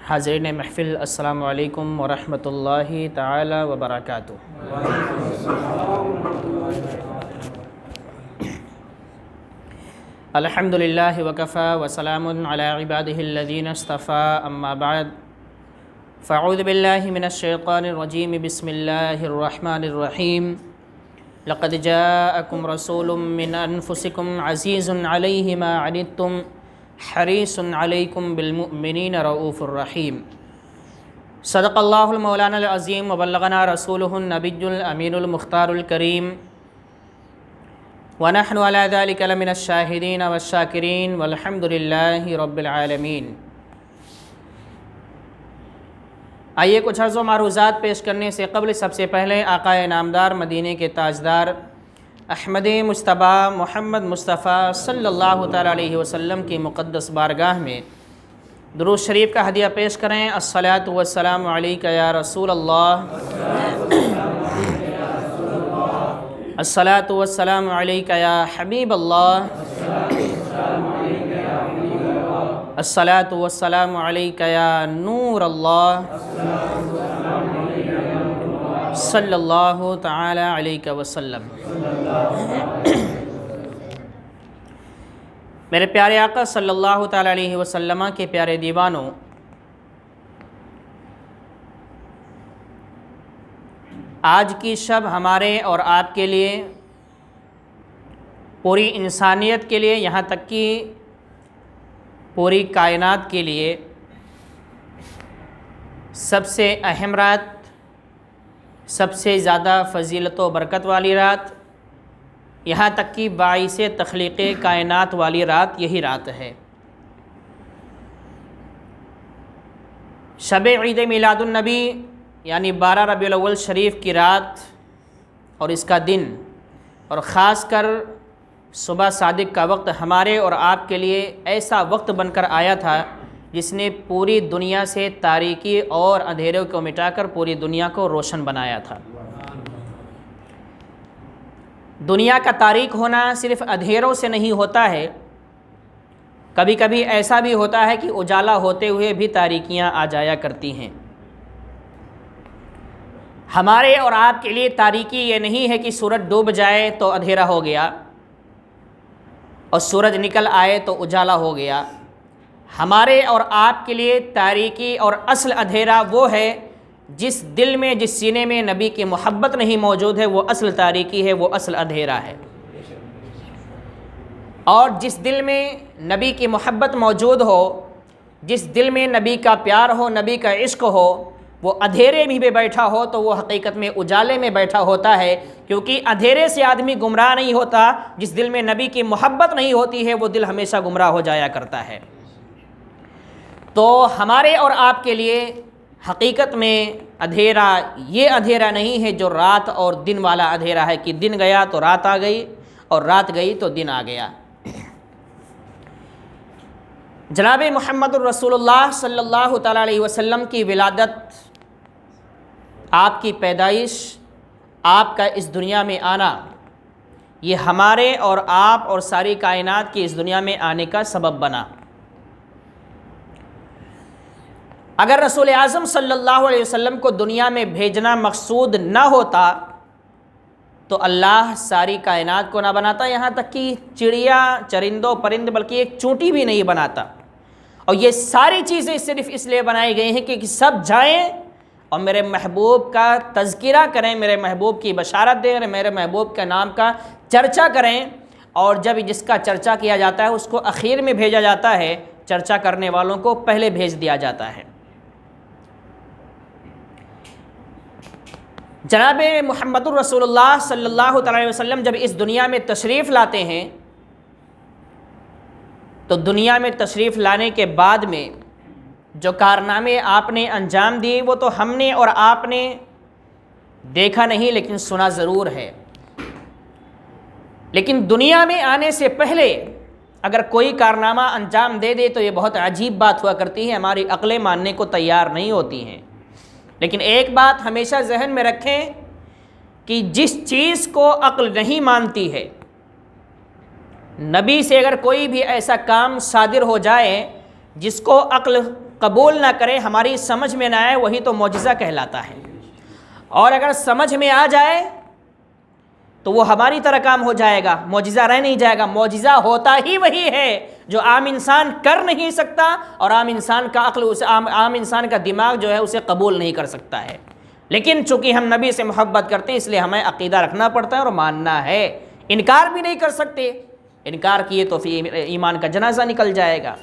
حاضرین محفل السلام علیکم ورحمۃ اللہ تعالی وبرکاتہ۔ الحمد للہ وکفی وسلام علی عبادہ الذین اصطفی، اما بعد فاعوذ باللہ من الشیطان الرجیم، بسم اللہ الرحمن الرحیم۔ لقد جاءکم رسول من انفسکم عزیز علیہ ما عنتم حریص علیکم بالمؤمنین رؤوف الرحیم۔ صدق اللہ المولانا العظیم وبلغنا رسولہ النبی الامین المختار الکریم، ونحن علی ذلک لمن الشاہدین والشاکرین والحمد للہ رب العالمین۔ آئیے کچھ عرض و معروضات پیش کرنے سے قبل سب سے پہلے آقا نامدار مدینے کے تاجدار احمد مجتبیٰ محمد مصطفیٰ صلی اللہ تعالیٰ علیہ وسلم کی مقدس بارگاہ میں درود شریف کا ہدیہ پیش کریں۔ الصلاۃ والسلام علیک یا رسول اللہ، الصلاۃ والسلام علیک یا حبیب اللہ، الصلاۃ والسلام علیک یا نور اللہ، صلی اللہ تعالی علیہ وسلم۔ میرے پیارے آقا صلی اللہ تعالی علیہ وسلم کے پیارے دیوانوں، آج کی شب ہمارے اور آپ کے لیے، پوری انسانیت کے لیے، یہاں تک کہ پوری کائنات کے لیے سب سے اہم رات، سب سے زیادہ فضیلت و برکت والی رات، یہاں تک کہ باعث تخلیق کائنات والی رات یہی رات ہے۔ شب عید میلاد النبی یعنی 12 ربیع الاول شریف کی رات اور اس کا دن، اور خاص کر صبح صادق کا وقت ہمارے اور آپ کے لیے ایسا وقت بن کر آیا تھا جس نے پوری دنیا سے تاریکی اور اندھیروں کو مٹا کر پوری دنیا کو روشن بنایا تھا۔ دنیا کا تاریک ہونا صرف اندھیروں سے نہیں ہوتا ہے، کبھی کبھی ایسا بھی ہوتا ہے کہ اجالا ہوتے ہوئے بھی تاریکیاں آ جایا کرتی ہیں۔ ہمارے اور آپ کے لیے تاریکی یہ نہیں ہے کہ سورج ڈوب جائے تو اندھیرا ہو گیا اور سورج نکل آئے تو اجالا ہو گیا۔ ہمارے اور آپ کے لیے تاریکی اور اصل اندھیرا وہ ہے جس دل میں، جس سینے میں نبی کی محبت نہیں موجود ہے، وہ اصل تاریکی ہے، وہ اصل اندھیرا ہے۔ اور جس دل میں نبی کی محبت موجود ہو، جس دل میں نبی کا پیار ہو، نبی کا عشق ہو، وہ اندھیرے میں بھی بیٹھا ہو تو وہ حقیقت میں اجالے میں بیٹھا ہوتا ہے، کیونکہ اندھیرے سے آدمی گمراہ نہیں ہوتا۔ جس دل میں نبی کی محبت نہیں ہوتی ہے وہ دل ہمیشہ گمراہ ہو جایا کرتا ہے۔ تو ہمارے اور آپ کے لیے حقیقت میں اندھیرا یہ اندھیرا نہیں ہے جو رات اور دن والا اندھیرا ہے کہ دن گیا تو رات آ گئی اور رات گئی تو دن آ گیا۔ جناب محمد الرسول اللہ صلی اللہ تعالیٰ علیہ وسلم کی ولادت، آپ کی پیدائش، آپ کا اس دنیا میں آنا، یہ ہمارے اور آپ اور ساری کائنات کی اس دنیا میں آنے کا سبب بنا۔ اگر رسول اعظم صلی اللہ علیہ وسلم کو دنیا میں بھیجنا مقصود نہ ہوتا تو اللہ ساری کائنات کو نہ بناتا، یہاں تک کہ چڑیا، چرندوں، پرند، بلکہ ایک چونٹی بھی نہیں بناتا۔ اور یہ ساری چیزیں صرف اس لیے بنائی گئی ہیں کہ سب جائیں اور میرے محبوب کا تذکرہ کریں، میرے محبوب کی بشارت دیں، میرے محبوب کے نام کا چرچا کریں، اور جب جس کا چرچا کیا جاتا ہے اس کو اخیر میں بھیجا جاتا ہے، چرچا کرنے والوں کو پہلے بھیج دیا جاتا ہے۔ جناب محمد الرسول اللہ صلی اللہ تعالی علیہ وسلم جب اس دنیا میں تشریف لاتے ہیں تو دنیا میں تشریف لانے کے بعد میں جو کارنامے آپ نے انجام دیے وہ تو ہم نے اور آپ نے دیکھا نہیں لیکن سنا ضرور ہے۔ لیکن دنیا میں آنے سے پہلے اگر کوئی کارنامہ انجام دے دے تو یہ بہت عجیب بات ہوا کرتی ہے، ہماری عقلیں ماننے کو تیار نہیں ہوتی ہیں۔ لیکن ایک بات ہمیشہ ذہن میں رکھیں کہ جس چیز کو عقل نہیں مانتی ہے، نبی سے اگر کوئی بھی ایسا کام صادر ہو جائے جس کو عقل قبول نہ کریں، ہماری سمجھ میں نہ آئے، وہی تو معجزہ کہلاتا ہے۔ اور اگر سمجھ میں آ جائے تو وہ ہماری طرح کام ہو جائے گا، معجزہ رہ نہیں جائے گا۔ معجزہ ہوتا ہی وہی ہے جو عام انسان کر نہیں سکتا، اور عام انسان کا عقل عام انسان کا دماغ جو ہے اسے قبول نہیں کر سکتا ہے۔ لیکن چونکہ ہم نبی سے محبت کرتے ہیں، اس لیے ہمیں عقیدہ رکھنا پڑتا ہے اور ماننا ہے، انکار بھی نہیں کر سکتے۔ انکار کیے تو پھر ایمان کا جنازہ نکل جائے گا۔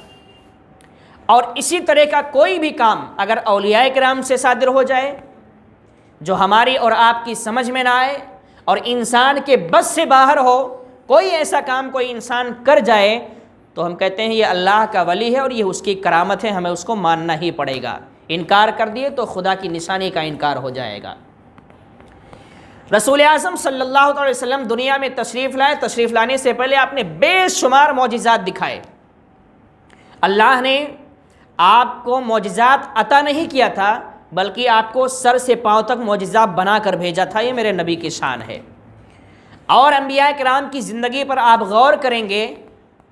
اور اسی طرح کا کوئی بھی کام اگر اولیاء کرام سے صادر ہو جائے جو ہماری اور آپ کی سمجھ میں نہ آئے اور انسان کے بس سے باہر ہو، کوئی ایسا کام کوئی انسان کر جائے تو ہم کہتے ہیں یہ اللہ کا ولی ہے اور یہ اس کی کرامت ہے، ہمیں اس کو ماننا ہی پڑے گا۔ انکار کر دیے تو خدا کی نشانی کا انکار ہو جائے گا۔ رسول اعظم صلی اللہ علیہ وسلم دنیا میں تشریف لائے، تشریف لانے سے پہلے آپ نے بے شمار معجزات دکھائے۔ اللہ نے آپ کو معجزات عطا نہیں کیا تھا، بلکہ آپ کو سر سے پاؤں تک معجزات بنا کر بھیجا تھا۔ یہ میرے نبی کی شان ہے۔ اور انبیاء کرام کی زندگی پر آپ غور کریں گے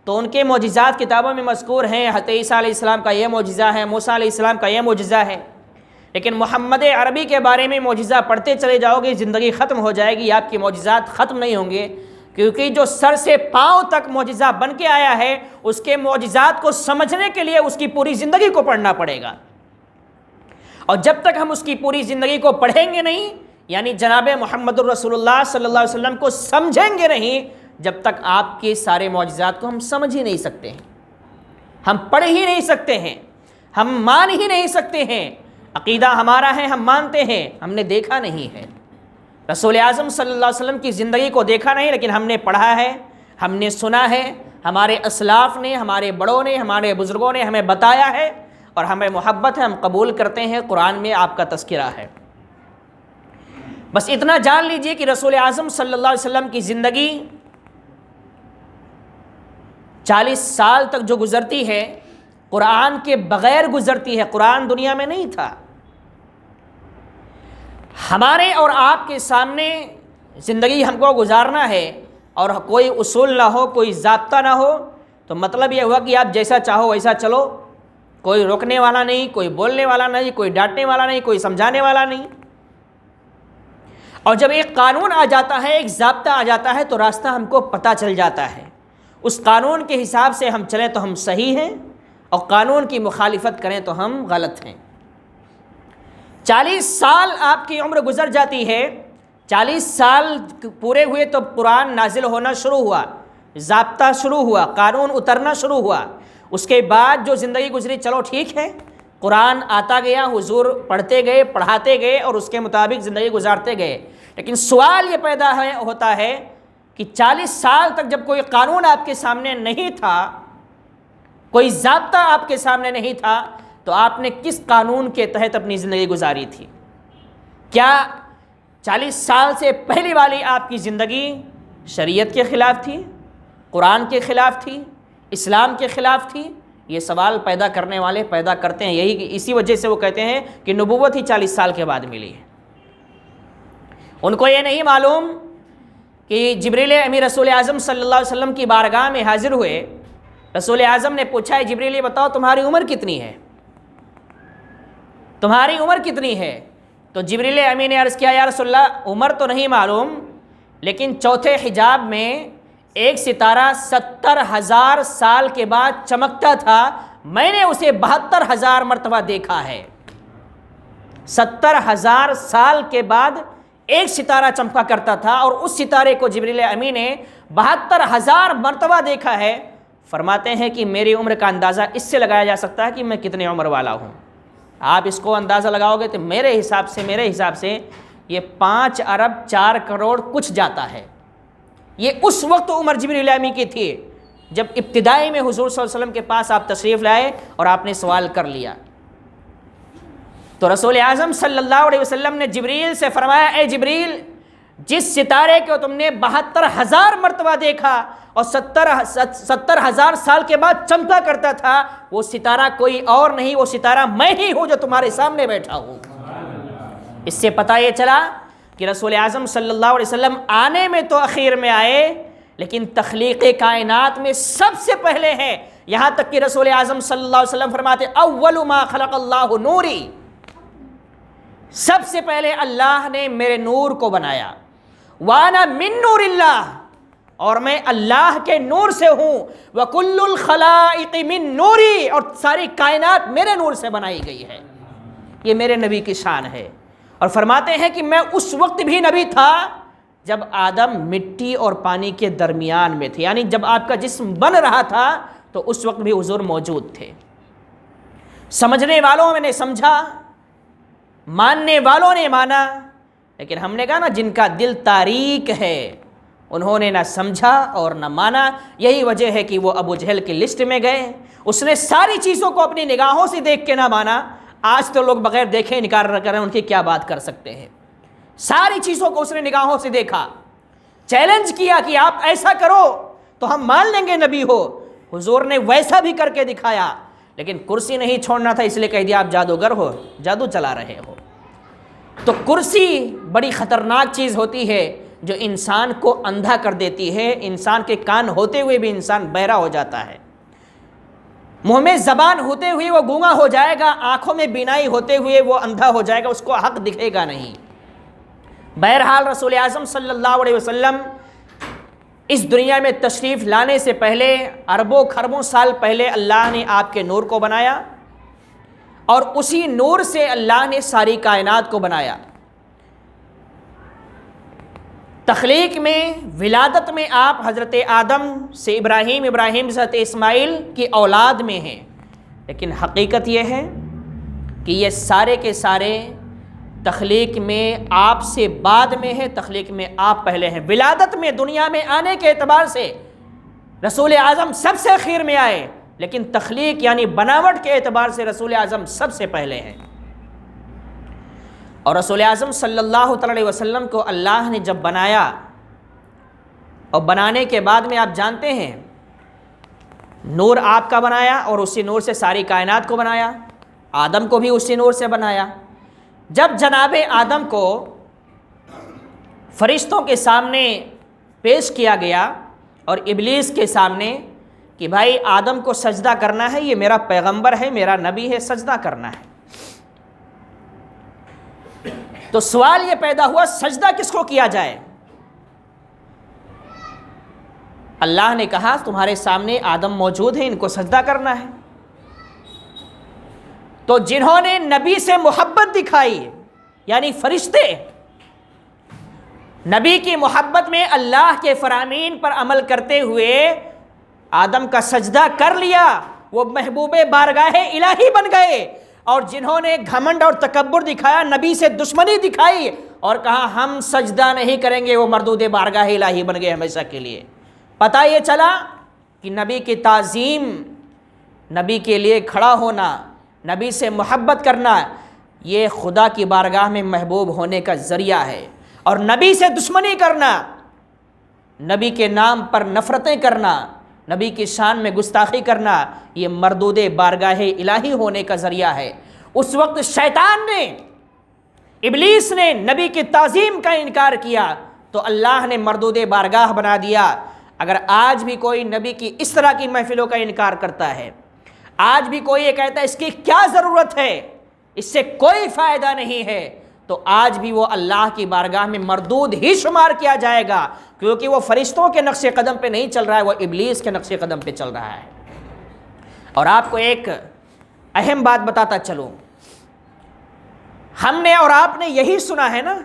تو ان کے معجزات کتابوں میں مذکور ہیں۔ حضرت عیسیٰ علیہ السلام کا یہ معجزہ ہے، موسیٰ علیہ السلام کا یہ معجزہ ہے، لیکن محمد عربی کے بارے میں معجزہ پڑھتے چلے جاؤ گے، زندگی ختم ہو جائے گی، آپ کے معجزات ختم نہیں ہوں گے، کیونکہ جو سر سے پاؤں تک معجزہ بن کے آیا ہے اس کے معجزات کو سمجھنے کے لیے اس کی پوری زندگی کو پڑھنا پڑے گا۔ اور جب تک ہم اس کی پوری زندگی کو پڑھیں گے نہیں، یعنی جناب محمد الرسول اللہ صلی اللہ علیہ وسلم کو سمجھیں گے نہیں، جب تک آپ کے سارے معجزات کو ہم سمجھ ہی نہیں سکتے ہیں، ہم پڑھ ہی نہیں سکتے ہیں، ہم مان ہی نہیں سکتے ہیں۔ عقیدہ ہمارا ہے، ہم مانتے ہیں، ہم نے دیکھا نہیں ہے۔ رسول اعظم صلی اللہ علیہ وسلم کی زندگی کو دیکھا نہیں، لیکن ہم نے پڑھا ہے، ہم نے سنا ہے، ہمارے اسلاف نے، ہمارے بڑوں نے، ہمارے بزرگوں نے ہمیں بتایا ہے، اور ہمیں محبت ہے، ہم قبول کرتے ہیں۔ قرآن میں آپ کا تذکرہ ہے۔ بس اتنا جان لیجئے کہ رسول اعظم صلی اللہ علیہ وسلم کی زندگی 40 سال تک جو گزرتی ہے قرآن کے بغیر گزرتی ہے۔ قرآن دنیا میں نہیں تھا۔ ہمارے اور آپ کے سامنے زندگی ہم کو گزارنا ہے اور کوئی اصول نہ ہو، کوئی ضابطہ نہ ہو، تو مطلب یہ ہوا کہ آپ جیسا چاہو ویسا چلو، کوئی روکنے والا نہیں، کوئی بولنے والا نہیں، کوئی ڈانٹنے والا نہیں، کوئی سمجھانے والا نہیں۔ اور جب ایک قانون آ جاتا ہے، ایک ضابطہ آ جاتا ہے تو راستہ ہم کو پتہ چل جاتا ہے، اس قانون کے حساب سے ہم چلیں تو ہم صحیح ہیں، اور قانون کی مخالفت کریں تو ہم غلط ہیں۔ 40 سال آپ کی عمر گزر جاتی ہے، 40 سال پورے ہوئے تو قرآن نازل ہونا شروع ہوا، ضابطہ شروع ہوا، قانون اترنا شروع ہوا۔ اس کے بعد جو زندگی گزری، چلو ٹھیک ہے، قرآن آتا گیا، حضور پڑھتے گئے، پڑھاتے گئے اور اس کے مطابق زندگی گزارتے گئے۔ لیکن سوال یہ پیدا ہوتا ہے کہ 40 سال تک جب کوئی قانون آپ کے سامنے نہیں تھا، کوئی ضابطہ آپ کے سامنے نہیں تھا، تو آپ نے کس قانون کے تحت اپنی زندگی گزاری تھی؟ کیا 40 سال سے پہلے والی آپ کی زندگی شریعت کے خلاف تھی، قرآن کے خلاف تھی، اسلام کے خلاف تھی؟ یہ سوال پیدا کرنے والے پیدا کرتے ہیں، اسی وجہ سے وہ کہتے ہیں کہ نبوت ہی 40 سال کے بعد ملی ہے۔ ان کو یہ نہیں معلوم کہ جبریل امین رسول اعظم صلی اللہ علیہ وسلم کی بارگاہ میں حاضر ہوئے۔ رسول اعظم نے پوچھا، ہے جبریل یہ بتاؤ تمہاری عمر کتنی ہے، تمہاری عمر کتنی ہے؟ تو جبریل امین نے عرض کیا، یا رسول اللہ عمر تو نہیں معلوم، لیکن چوتھے حجاب میں ایک ستارہ 70,000 سال کے بعد چمکتا تھا، میں نے اسے 72,000 مرتبہ دیکھا ہے۔ 70,000 سال کے بعد ایک ستارہ چمکا کرتا تھا، اور اس ستارے کو جبریل امین نے 72,000 مرتبہ دیکھا ہے۔ فرماتے ہیں کہ میری عمر کا اندازہ اس سے لگایا جا سکتا ہے کہ میں کتنے عمر والا ہوں۔ آپ اس کو اندازہ لگاؤ گے تو میرے حساب سے یہ 5 ارب 4 کروڑ کچھ جاتا ہے۔ یہ اس وقت عمر جبریل امین کی تھی جب ابتدائی میں حضور صلی اللہ علیہ وسلم کے پاس آپ تشریف لائے اور آپ نے سوال کر لیا۔ تو رسول اعظم صلی اللہ علیہ وسلم نے جبریل سے فرمایا، اے جبریل، جس ستارے کو تم نے 72,000 مرتبہ دیکھا اور 70,000 سال کے بعد چمکا کرتا تھا، وہ ستارہ کوئی اور نہیں، وہ ستارہ میں ہی ہوں جو تمہارے سامنے بیٹھا ہوں۔ اس سے پتہ یہ چلا کہ رسول اعظم صلی اللہ علیہ وسلم آنے میں تو اخیر میں آئے، لیکن تخلیق کائنات میں سب سے پہلے ہے، یہاں تک کہ رسول اعظم صلی اللہ علیہ وسلم فرماتے اول ما خلق اللہ نوری، سب سے پہلے اللہ نے میرے نور کو بنایا، وانا من نور اللہ، اور میں اللہ کے نور سے ہوں، وکل الخلائق من نوری، اور ساری کائنات میرے نور سے بنائی گئی ہے۔ یہ میرے نبی کی شان ہے، اور فرماتے ہیں کہ میں اس وقت بھی نبی تھا جب آدم مٹی اور پانی کے درمیان میں تھے، یعنی جب آپ کا جسم بن رہا تھا تو اس وقت بھی حضور موجود تھے۔ سمجھنے والوں نے سمجھا، ماننے والوں نے مانا، لیکن ہم نے کہا نا جن کا دل تاریک ہے انہوں نے نہ سمجھا اور نہ مانا۔ یہی وجہ ہے کہ وہ ابو جہل کی لسٹ میں گئے، اس نے ساری چیزوں کو اپنی نگاہوں سے دیکھ کے نہ مانا۔ آج تو لوگ بغیر دیکھے انکار نہ کریں، ان کی کیا بات کر سکتے ہیں؟ ساری چیزوں کو اس نے نگاہوں سے دیکھا، چیلنج کیا کہ آپ ایسا کرو تو ہم مان لیں گے نبی ہو۔ حضور نے ویسا بھی کر کے دکھایا، لیکن کرسی نہیں چھوڑنا تھا، اس لیے کہہ دیا آپ جادوگر ہو، جادو چلا رہے ہو۔ تو کرسی بڑی خطرناک چیز ہوتی ہے جو انسان کو اندھا کر دیتی ہے، انسان کے کان ہوتے ہوئے بھی انسان بہرا ہو جاتا ہے، منہ میں زبان ہوتے ہوئے وہ گونگا ہو جائے گا، آنکھوں میں بینائی ہوتے ہوئے وہ اندھا ہو جائے گا، اس کو حق دکھے گا نہیں۔ بہرحال رسول اعظم صلی اللہ علیہ وسلم اس دنیا میں تشریف لانے سے پہلے اربوں خربوں سال پہلے اللہ نے آپ کے نور کو بنایا، اور اسی نور سے اللہ نے ساری کائنات کو بنایا۔ تخلیق میں، ولادت میں آپ حضرت آدم سے ابراہیم، ابراہیم سے حضرت اسماعیل کی اولاد میں ہیں، لیکن حقیقت یہ ہے کہ یہ سارے کے سارے تخلیق میں آپ سے بعد میں ہے، تخلیق میں آپ پہلے ہیں۔ ولادت میں، دنیا میں آنے کے اعتبار سے رسول اعظم سب سے اخیر میں آئے، لیکن تخلیق یعنی بناوٹ کے اعتبار سے رسول اعظم سب سے پہلے ہیں۔ اور رسول اعظم صلی اللہ علیہ وسلم کو اللہ نے جب بنایا، اور بنانے کے بعد میں آپ جانتے ہیں نور آپ کا بنایا، اور اسی نور سے ساری کائنات کو بنایا، آدم کو بھی اسی نور سے بنایا۔ جب جناب آدم کو فرشتوں کے سامنے پیش کیا گیا اور ابلیس کے سامنے کہ بھائی آدم کو سجدہ کرنا ہے، یہ میرا پیغمبر ہے، میرا نبی ہے، سجدہ کرنا ہے، تو سوال یہ پیدا ہوا سجدہ کس کو کیا جائے؟ اللہ نے کہا تمہارے سامنے آدم موجود ہیں، ان کو سجدہ کرنا ہے۔ تو جنہوں نے نبی سے محبت دکھائی، یعنی فرشتے، نبی کی محبت میں اللہ کے فرامین پر عمل کرتے ہوئے آدم کا سجدہ کر لیا، وہ محبوب بارگاہ الہی بن گئے۔ اور جنہوں نے گھمنڈ اور تکبر دکھایا، نبی سے دشمنی دکھائی اور کہا ہم سجدہ نہیں کریں گے، وہ مردود بارگاہ الہی بن گئے ہمیشہ کے لیے۔ پتہ یہ چلا کہ نبی کی تعظیم، نبی کے لیے کھڑا ہونا، نبی سے محبت کرنا، یہ خدا کی بارگاہ میں محبوب ہونے کا ذریعہ ہے، اور نبی سے دشمنی کرنا، نبی کے نام پر نفرتیں کرنا، نبی کی شان میں گستاخی کرنا، یہ مردود بارگاہ الہی ہونے کا ذریعہ ہے۔ اس وقت شیطان نے، ابلیس نے نبی کی تعظیم کا انکار کیا تو اللہ نے مردود بارگاہ بنا دیا۔ اگر آج بھی کوئی نبی کی اس طرح کی محفلوں کا انکار کرتا ہے، آج بھی کوئی یہ کہتا ہے اس کی کیا ضرورت ہے، اس سے کوئی فائدہ نہیں ہے، تو آج بھی وہ اللہ کی بارگاہ میں مردود ہی شمار کیا جائے گا، کیونکہ وہ فرشتوں کے نقش قدم پہ نہیں چل رہا ہے، وہ ابلیس کے نقش قدم پہ چل رہا ہے۔ اور آپ کو ایک اہم بات بتاتا چلوں، ہم نے اور آپ نے یہی سنا ہے نا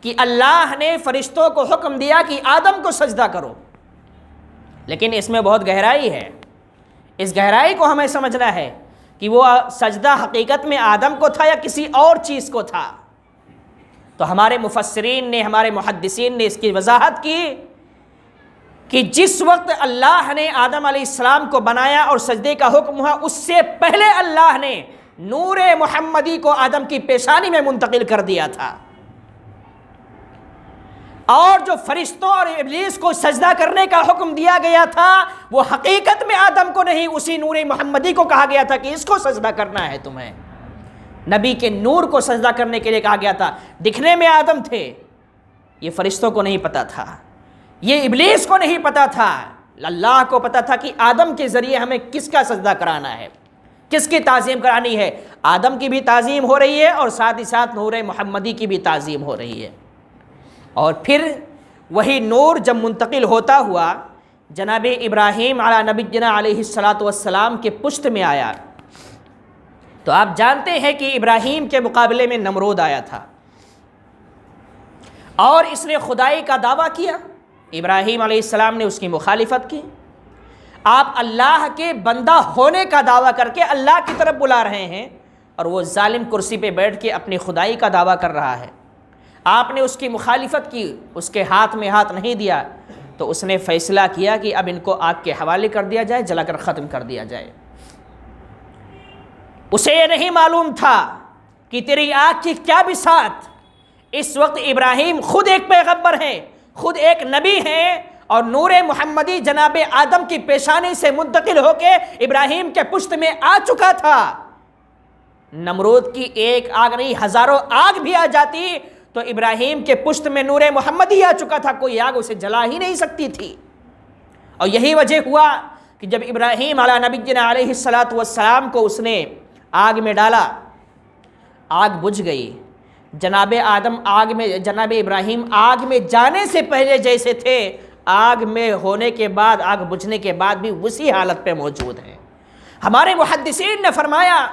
کہ اللہ نے فرشتوں کو حکم دیا کہ آدم کو سجدہ کرو، لیکن اس میں بہت گہرائی ہے۔ اس گہرائی کو ہمیں سمجھنا ہے کہ وہ سجدہ حقیقت میں آدم کو تھا یا کسی اور چیز کو تھا۔ تو ہمارے مفسرین نے، ہمارے محدثین نے اس کی وضاحت کی کہ جس وقت اللہ نے آدم علیہ السلام کو بنایا اور سجدے کا حکم ہوا، اس سے پہلے اللہ نے نور محمدی کو آدم کی پیشانی میں منتقل کر دیا تھا، اور جو فرشتوں اور ابلیس کو سجدہ کرنے کا حکم دیا گیا تھا وہ حقیقت میں آدم کو نہیں، اسی نور محمدی کو کہا گیا تھا کہ اس کو سجدہ کرنا ہے تمہیں۔ نبی کے نور کو سجدہ کرنے کے لیے کہا گیا تھا۔ دکھنے میں آدم تھے، یہ فرشتوں کو نہیں پتا تھا، یہ ابلیس کو نہیں پتا تھا، اللہ کو پتا تھا کہ آدم کے ذریعے ہمیں کس کا سجدہ کرانا ہے، کس کی تعظیم کرانی ہے۔ آدم کی بھی تعظیم ہو رہی ہے اور ساتھ ہی ساتھ نور محمدی کی بھی تعظیم ہو رہی ہے۔ اور پھر وہی نور جب منتقل ہوتا ہوا جناب ابراہیم علی نبینا علیہ الصلاۃ والسلام کے پشت میں آیا، تو آپ جانتے ہیں کہ ابراہیم کے مقابلے میں نمرود آیا تھا اور اس نے خدائی کا دعویٰ کیا۔ ابراہیم علیہ السلام نے اس کی مخالفت کی۔ آپ اللہ کے بندہ ہونے کا دعویٰ کر کے اللہ کی طرف بلا رہے ہیں اور وہ ظالم کرسی پہ بیٹھ کے اپنی خدائی کا دعویٰ کر رہا ہے۔ آپ نے اس کی مخالفت کی، اس کے ہاتھ میں ہاتھ نہیں دیا، تو اس نے فیصلہ کیا کہ اب ان کو آگ کے حوالے کر دیا جائے، جلا کر ختم کر دیا جائے۔ اسے یہ نہیں معلوم تھا کہ تیری آگ کی کیا بساط۔ اس وقت ابراہیم خود ایک پیغمبر ہیں، خود ایک نبی ہیں، اور نور محمدی جناب آدم کی پیشانی سے منتقل ہو کے ابراہیم کے پشت میں آ چکا تھا۔ نمرود کی ایک آگ نہیں، ہزاروں آگ بھی آ جاتی تو ابراہیم کے پشت میں نور محمدی آ چکا تھا، کوئی آگ اسے جلا ہی نہیں سکتی تھی۔ اور یہی وجہ ہوا کہ جب ابراہیم علی نبینا علیہ الصلاۃ والسلام کو اس نے آگ میں ڈالا، آگ بجھ گئی۔ جناب ابراہیم آگ میں جانے سے پہلے جیسے تھے، آگ میں ہونے کے بعد، آگ بجھنے کے بعد بھی اسی حالت پہ موجود ہیں۔ ہمارے محدثین نے فرمایا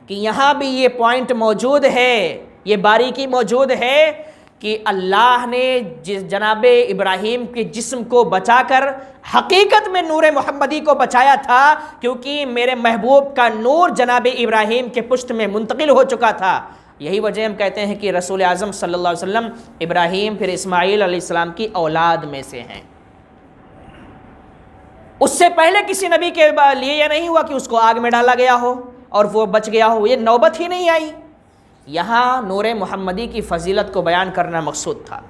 کہ یہاں بھی یہ پوائنٹ موجود ہے، یہ باریکی موجود ہے کہ اللہ نے جناب ابراہیم کے جسم کو بچا کر حقیقت میں نور محمدی کو بچایا تھا، کیونکہ میرے محبوب کا نور جناب ابراہیم کے پشت میں منتقل ہو چکا تھا۔ یہی وجہ ہم کہتے ہیں کہ رسول اعظم صلی اللہ علیہ وسلم ابراہیم پھر اسماعیل علیہ السلام کی اولاد میں سے ہیں۔ اس سے پہلے کسی نبی کے لیے یہ نہیں ہوا کہ اس کو آگ میں ڈالا گیا ہو اور وہ بچ گیا ہو، یہ نوبت ہی نہیں آئی۔ یہاں نور محمدی کی فضیلت کو بیان کرنا مقصود تھا،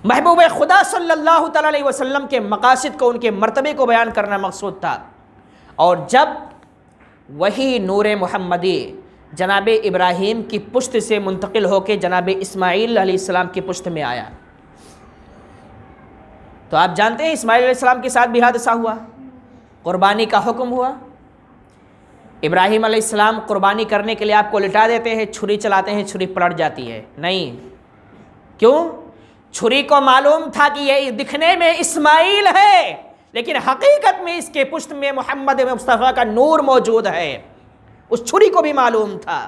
محبوب خدا صلی اللہ تعالی علیہ وسلم کے مقاصد کو، ان کے مرتبے کو بیان کرنا مقصود تھا۔ اور جب وہی نور محمدی جناب ابراہیم کی پشت سے منتقل ہو کے جناب اسماعیل علیہ السلام کی پشت میں آیا، تو آپ جانتے ہیں اسماعیل علیہ السلام کے ساتھ بھی حادثہ ہوا، قربانی کا حکم ہوا۔ ابراہیم علیہ السلام قربانی کرنے کے لیے آپ کو لٹا دیتے ہیں، چھری چلاتے ہیں، چھری پلٹ جاتی ہے، نہیں۔ کیوں؟ چھری کو معلوم تھا کہ یہ دکھنے میں اسماعیل ہے، لیکن حقیقت میں اس کے پشت میں محمد مصطفیٰ کا نور موجود ہے۔ اس چھری کو بھی معلوم تھا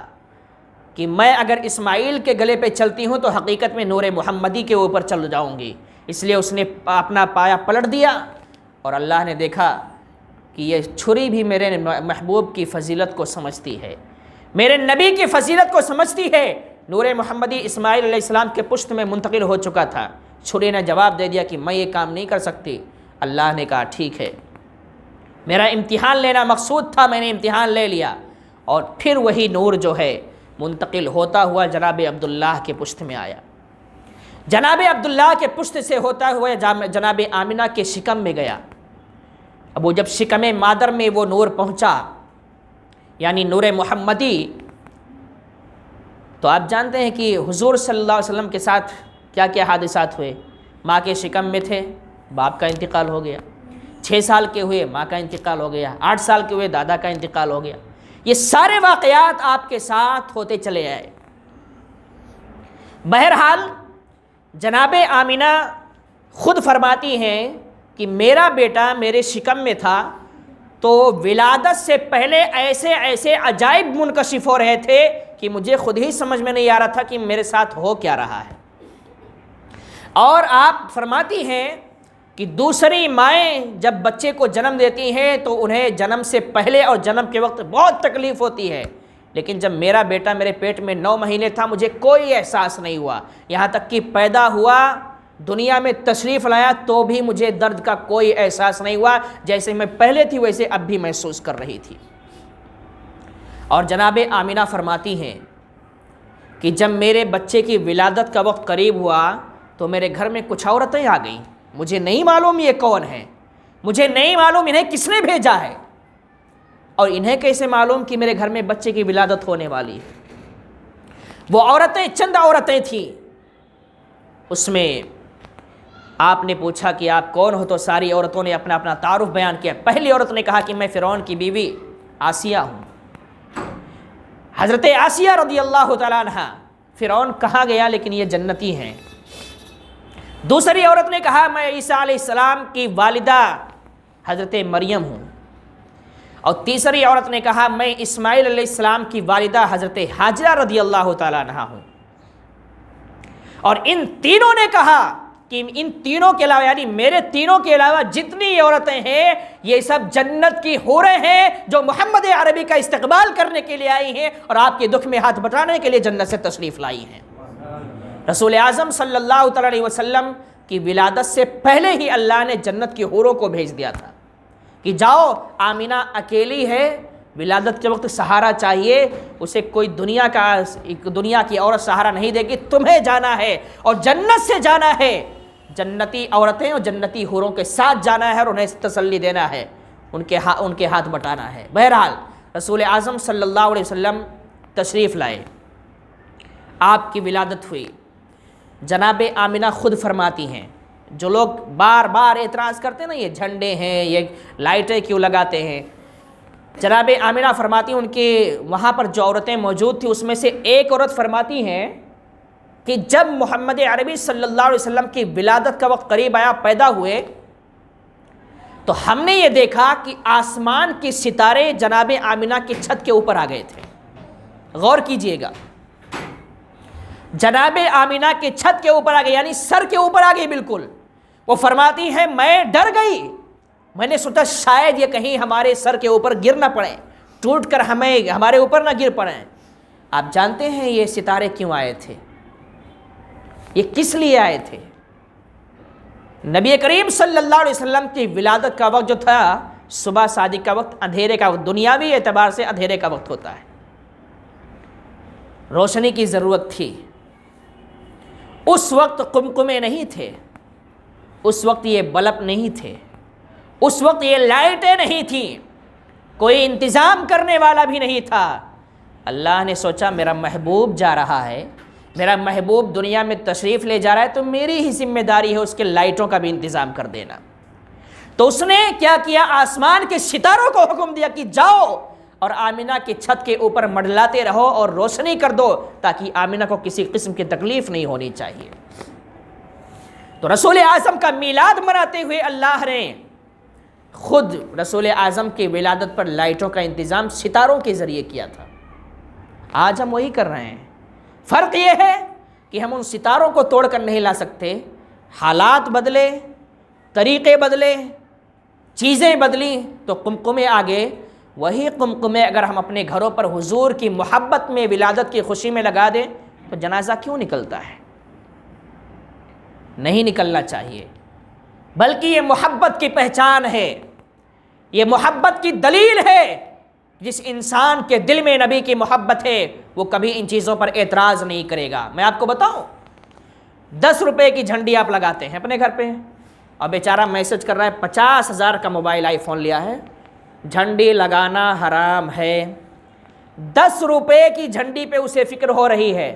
کہ میں اگر اسماعیل کے گلے پہ چلتی ہوں تو حقیقت میں نور محمدی کے اوپر چل جاؤں گی، اس لیے اس نے اپنا پایا پلٹ دیا، اور اللہ نے دیکھا کہ یہ چھری بھی میرے محبوب کی فضیلت کو سمجھتی ہے، میرے نبی کی فضیلت کو سمجھتی ہے۔ نور محمدی اسماعیل علیہ السلام کے پشت میں منتقل ہو چکا تھا، چھری نے جواب دے دیا کہ میں یہ کام نہیں کر سکتی۔ اللہ نے کہا ٹھیک ہے، میرا امتحان لینا مقصود تھا، میں نے امتحان لے لیا۔ اور پھر وہی نور جو ہے منتقل ہوتا ہوا جناب عبداللہ کے پشت میں آیا، جناب عبداللہ کے پشت سے ہوتا ہوا جناب آمنہ کے شکم میں گیا۔ اب وہ جب شکم مادر میں وہ نور پہنچا، یعنی نور محمدی، تو آپ جانتے ہیں کہ حضور صلی اللہ علیہ وسلم کے ساتھ کیا کیا حادثات ہوئے۔ ماں کے شکم میں تھے، باپ کا انتقال ہو گیا، 6 سال کے ہوئے ماں کا انتقال ہو گیا، 8 سال کے ہوئے دادا کا انتقال ہو گیا۔ یہ سارے واقعات آپ کے ساتھ ہوتے چلے آئے۔ بہرحال جناب آمنہ خود فرماتی ہیں کہ میرا بیٹا میرے شکم میں تھا تو ولادت سے پہلے ایسے ایسے عجائب منکشف ہو رہے تھے کہ مجھے خود ہی سمجھ میں نہیں آ رہا تھا کہ میرے ساتھ ہو کیا رہا ہے۔ اور آپ فرماتی ہیں کہ دوسری مائیں جب بچے کو جنم دیتی ہیں تو انہیں جنم سے پہلے اور جنم کے وقت بہت تکلیف ہوتی ہے، لیکن جب میرا بیٹا میرے پیٹ میں 9 مہینے تھا مجھے کوئی احساس نہیں ہوا، یہاں تک کہ پیدا ہوا، دنیا میں تشریف لایا تو بھی مجھے درد کا کوئی احساس نہیں ہوا، جیسے میں پہلے تھی ویسے اب بھی محسوس کر رہی تھی۔ اور جناب آمنہ فرماتی ہیں کہ جب میرے بچے کی ولادت کا وقت قریب ہوا تو میرے گھر میں کچھ عورتیں آ گئیں، مجھے نہیں معلوم یہ کون ہے، مجھے نہیں معلوم انہیں کس نے بھیجا ہے، اور انہیں کیسے معلوم کہ میرے گھر میں بچے کی ولادت ہونے والی ہے۔ وہ عورتیں چند عورتیں تھیں، اس میں آپ نے پوچھا کہ آپ کون ہو، تو ساری عورتوں نے اپنا اپنا تعارف بیان کیا۔ پہلی عورت نے کہا کہ میں فرعون کی بیوی آسیہ ہوں۔ حضرت آسیہ رضی اللہ تعالیٰ عنہ، فرعون کہا گیا لیکن یہ جنتی ہیں۔ دوسری عورت نے کہا میں عیسیٰ علیہ السلام کی والدہ حضرت مریم ہوں۔ اور تیسری عورت نے کہا میں اسماعیل علیہ السلام کی والدہ حضرت ہاجرہ رضی اللہ تعالیٰ عنہ ہوں۔ اور ان تینوں نے کہا کہ ان تینوں کے علاوہ، یعنی میرے تینوں کے علاوہ جتنی عورتیں ہیں یہ سب جنت کی حوریں ہیں جو محمد عربی کا استقبال کرنے کے لیے آئی ہیں اور آپ کے دکھ میں ہاتھ بٹانے کے لیے جنت سے تشریف لائی ہیں۔ رسول اعظم صلی اللہ تعالیٰ علیہ وسلم کی ولادت سے پہلے ہی اللہ نے جنت کی حوروں کو بھیج دیا تھا کہ جاؤ، آمینہ اکیلی ہے، ولادت کے وقت سہارا چاہیے، اسے کوئی دنیا کی عورت سہارا نہیں دے گی، تمہیں جانا ہے اور جنت سے جانا ہے، جنتی عورتیں اور جنتی حوروں کے ساتھ جانا ہے اور انہیں تسلی دینا ہے، ان کے ہاتھ بٹانا ہے۔ بہرحال رسول اعظم صلی اللہ علیہ وسلم تشریف لائے، آپ کی ولادت ہوئی۔ جناب آمینہ خود فرماتی ہیں، جو لوگ بار بار اعتراض کرتے ہیں نا یہ جھنڈے ہیں، یہ لائٹیں کیوں لگاتے ہیں، جناب آمینہ فرماتی ہیں ان کے وہاں پر جو عورتیں موجود تھیں اس میں سے ایک عورت فرماتی ہیں کہ جب محمد عربی صلی اللہ علیہ وسلم کی ولادت کا وقت قریب آیا، پیدا ہوئے، تو ہم نے یہ دیکھا کہ آسمان کے ستارے جناب آمینہ کی چھت کے اوپر آ گئے تھے۔ غور کیجئے گا، جناب آمینہ کے چھت کے اوپر آ گئے، یعنی سر کے اوپر آ گئی بالکل۔ وہ فرماتی ہیں میں ڈر گئی، میں نے سوچا شاید یہ کہیں ہمارے سر کے اوپر گر نہ پڑیں، ٹوٹ کر ہمارے اوپر نہ گر پڑیں۔ آپ جانتے ہیں یہ ستارے کیوں آئے تھے؟ یہ کس لیے آئے تھے؟ نبی کریم صلی اللہ علیہ وسلم کی ولادت کا وقت جو تھا صبح صادق کا وقت، اندھیرے کا وقت، دنیاوی اعتبار سے اندھیرے کا وقت ہوتا ہے، روشنی کی ضرورت تھی۔ اس وقت قمقمے نہیں تھے، اس وقت یہ بلب نہیں تھے، اس وقت یہ لائٹیں نہیں تھیں، کوئی انتظام کرنے والا بھی نہیں تھا۔ اللہ نے سوچا میرا محبوب جا رہا ہے، میرا محبوب دنیا میں تشریف لے جا رہا ہے، تو میری ہی ذمہ داری ہے اس کے لائٹوں کا بھی انتظام کر دینا۔ تو اس نے کیا کیا، آسمان کے ستاروں کو حکم دیا کہ جاؤ اور آمینہ کی چھت کے اوپر منڈلاتے رہو اور روشنی کر دو تاکہ آمینہ کو کسی قسم کی تکلیف نہیں ہونی چاہیے۔ تو رسول اعظم کا میلاد مناتے ہوئے اللہ نے خود رسول اعظم کی ولادت پر لائٹوں کا انتظام ستاروں کے ذریعے کیا تھا۔ آج ہم وہی کر رہے ہیں، فرق یہ ہے کہ ہم ان ستاروں کو توڑ کر نہیں لا سکتے، حالات بدلے، طریقے بدلے، چیزیں بدلیں تو قمقمے آگے۔ وہی قمقمے اگر ہم اپنے گھروں پر حضور کی محبت میں، ولادت کی خوشی میں لگا دیں تو جنازہ کیوں نکلتا ہے؟ نہیں نکلنا چاہیے، بلکہ یہ محبت کی پہچان ہے، یہ محبت کی دلیل ہے۔ جس انسان کے دل میں نبی کی محبت ہے وہ کبھی ان چیزوں پر اعتراض نہیں کرے گا۔ میں آپ کو بتاؤں، 10 روپے کی جھنڈی آپ لگاتے ہیں اپنے گھر پہ، اور بیچارہ میسج کر رہا ہے 50,000 کا موبائل آئی فون لیا ہے، جھنڈی لگانا حرام ہے۔ 10 روپے کی جھنڈی پہ اسے فکر ہو رہی ہے،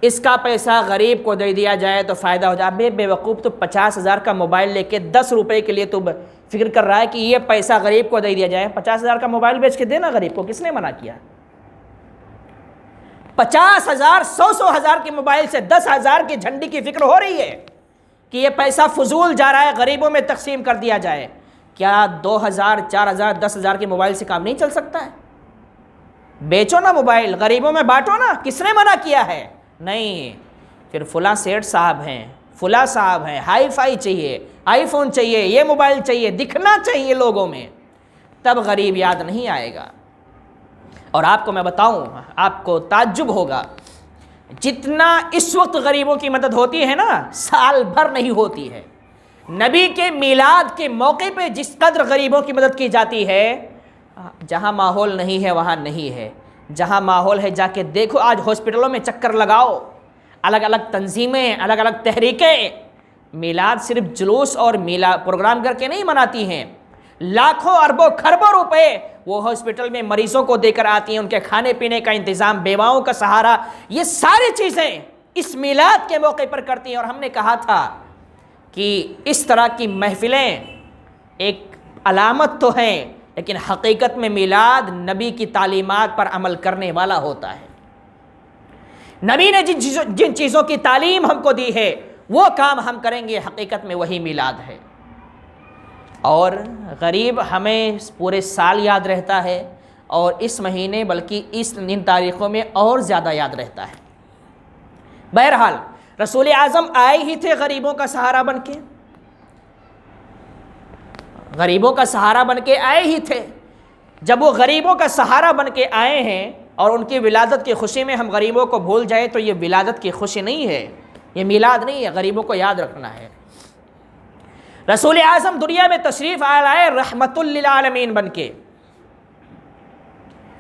اس کا پیسہ غریب کو دے دیا جائے تو فائدہ ہو جائے۔ بے وقوف، تو 50,000 کا موبائل لے کے 10 روپے کے لیے تو فکر کر رہا ہے کہ یہ پیسہ غریب کو دے دیا جائے۔ 50,000 کا موبائل بیچ کے دینا غریب کو، کس نے منع کیا؟ 50,000 100 ہزار کے موبائل سے 10,000 کی جھنڈی کی فکر ہو رہی ہے کہ یہ پیسہ فضول جا رہا ہے، غریبوں میں تقسیم کر دیا جائے۔ کیا 2,000 4,000 10,000 کے موبائل سے کام نہیں چل سکتا ہے؟ بیچو نا موبائل، غریبوں میں بانٹو نا، کس نے منع کیا ہے؟ نہیں، پھر فلاں سیٹ صاحب ہیں، فلاں صاحب ہیں، ہائی فائی چاہیے، آئی فون چاہیے، یہ موبائل چاہیے، دکھنا چاہیے لوگوں میں، تب غریب یاد نہیں آئے گا۔ اور آپ کو میں بتاؤں، آپ کو تعجب ہوگا، جتنا اس وقت غریبوں کی مدد ہوتی ہے نا، سال بھر نہیں ہوتی ہے۔ نبی کے میلاد کے موقع پہ جس قدر غریبوں کی مدد کی جاتی ہے، جہاں ماحول نہیں ہے وہاں نہیں ہے، جہاں ماحول ہے جا کے دیکھو۔ آج ہاسپٹلوں میں چکر لگاؤ، الگ الگ تنظیمیں، الگ الگ تحریکیں میلاد صرف جلوس اور میلاد پروگرام کر کے نہیں مناتی ہیں، لاکھوں اربوں کھربوں روپے وہ ہاسپٹل میں مریضوں کو دے کر آتی ہیں، ان کے کھانے پینے کا انتظام، بیواؤں کا سہارا، یہ ساری چیزیں اس میلاد کے موقع پر کرتی ہیں۔ اور ہم نے کہا تھا کہ اس طرح کی محفلیں ایک علامت تو ہیں، لیکن حقیقت میں میلاد نبی کی تعلیمات پر عمل کرنے والا ہوتا ہے۔ نبی نے جن چیزوں کی تعلیم ہم کو دی ہے وہ کام ہم کریں گے، حقیقت میں وہی میلاد ہے۔ اور غریب ہمیں پورے سال یاد رہتا ہے، اور اس مہینے بلکہ ان تاریخوں میں اور زیادہ یاد رہتا ہے۔ بہرحال رسول اعظم آئے ہی تھے غریبوں کا سہارا بن کے، غریبوں کا سہارا بن کے آئے ہی تھے۔ جب وہ غریبوں کا سہارا بن کے آئے ہیں اور ان کی ولادت کی خوشی میں ہم غریبوں کو بھول جائیں تو یہ ولادت کی خوشی نہیں ہے، یہ میلاد نہیں ہے، غریبوں کو یاد رکھنا ہے۔ رسول اعظم دنیا میں تشریف لائے رحمت للعالمین بن کے،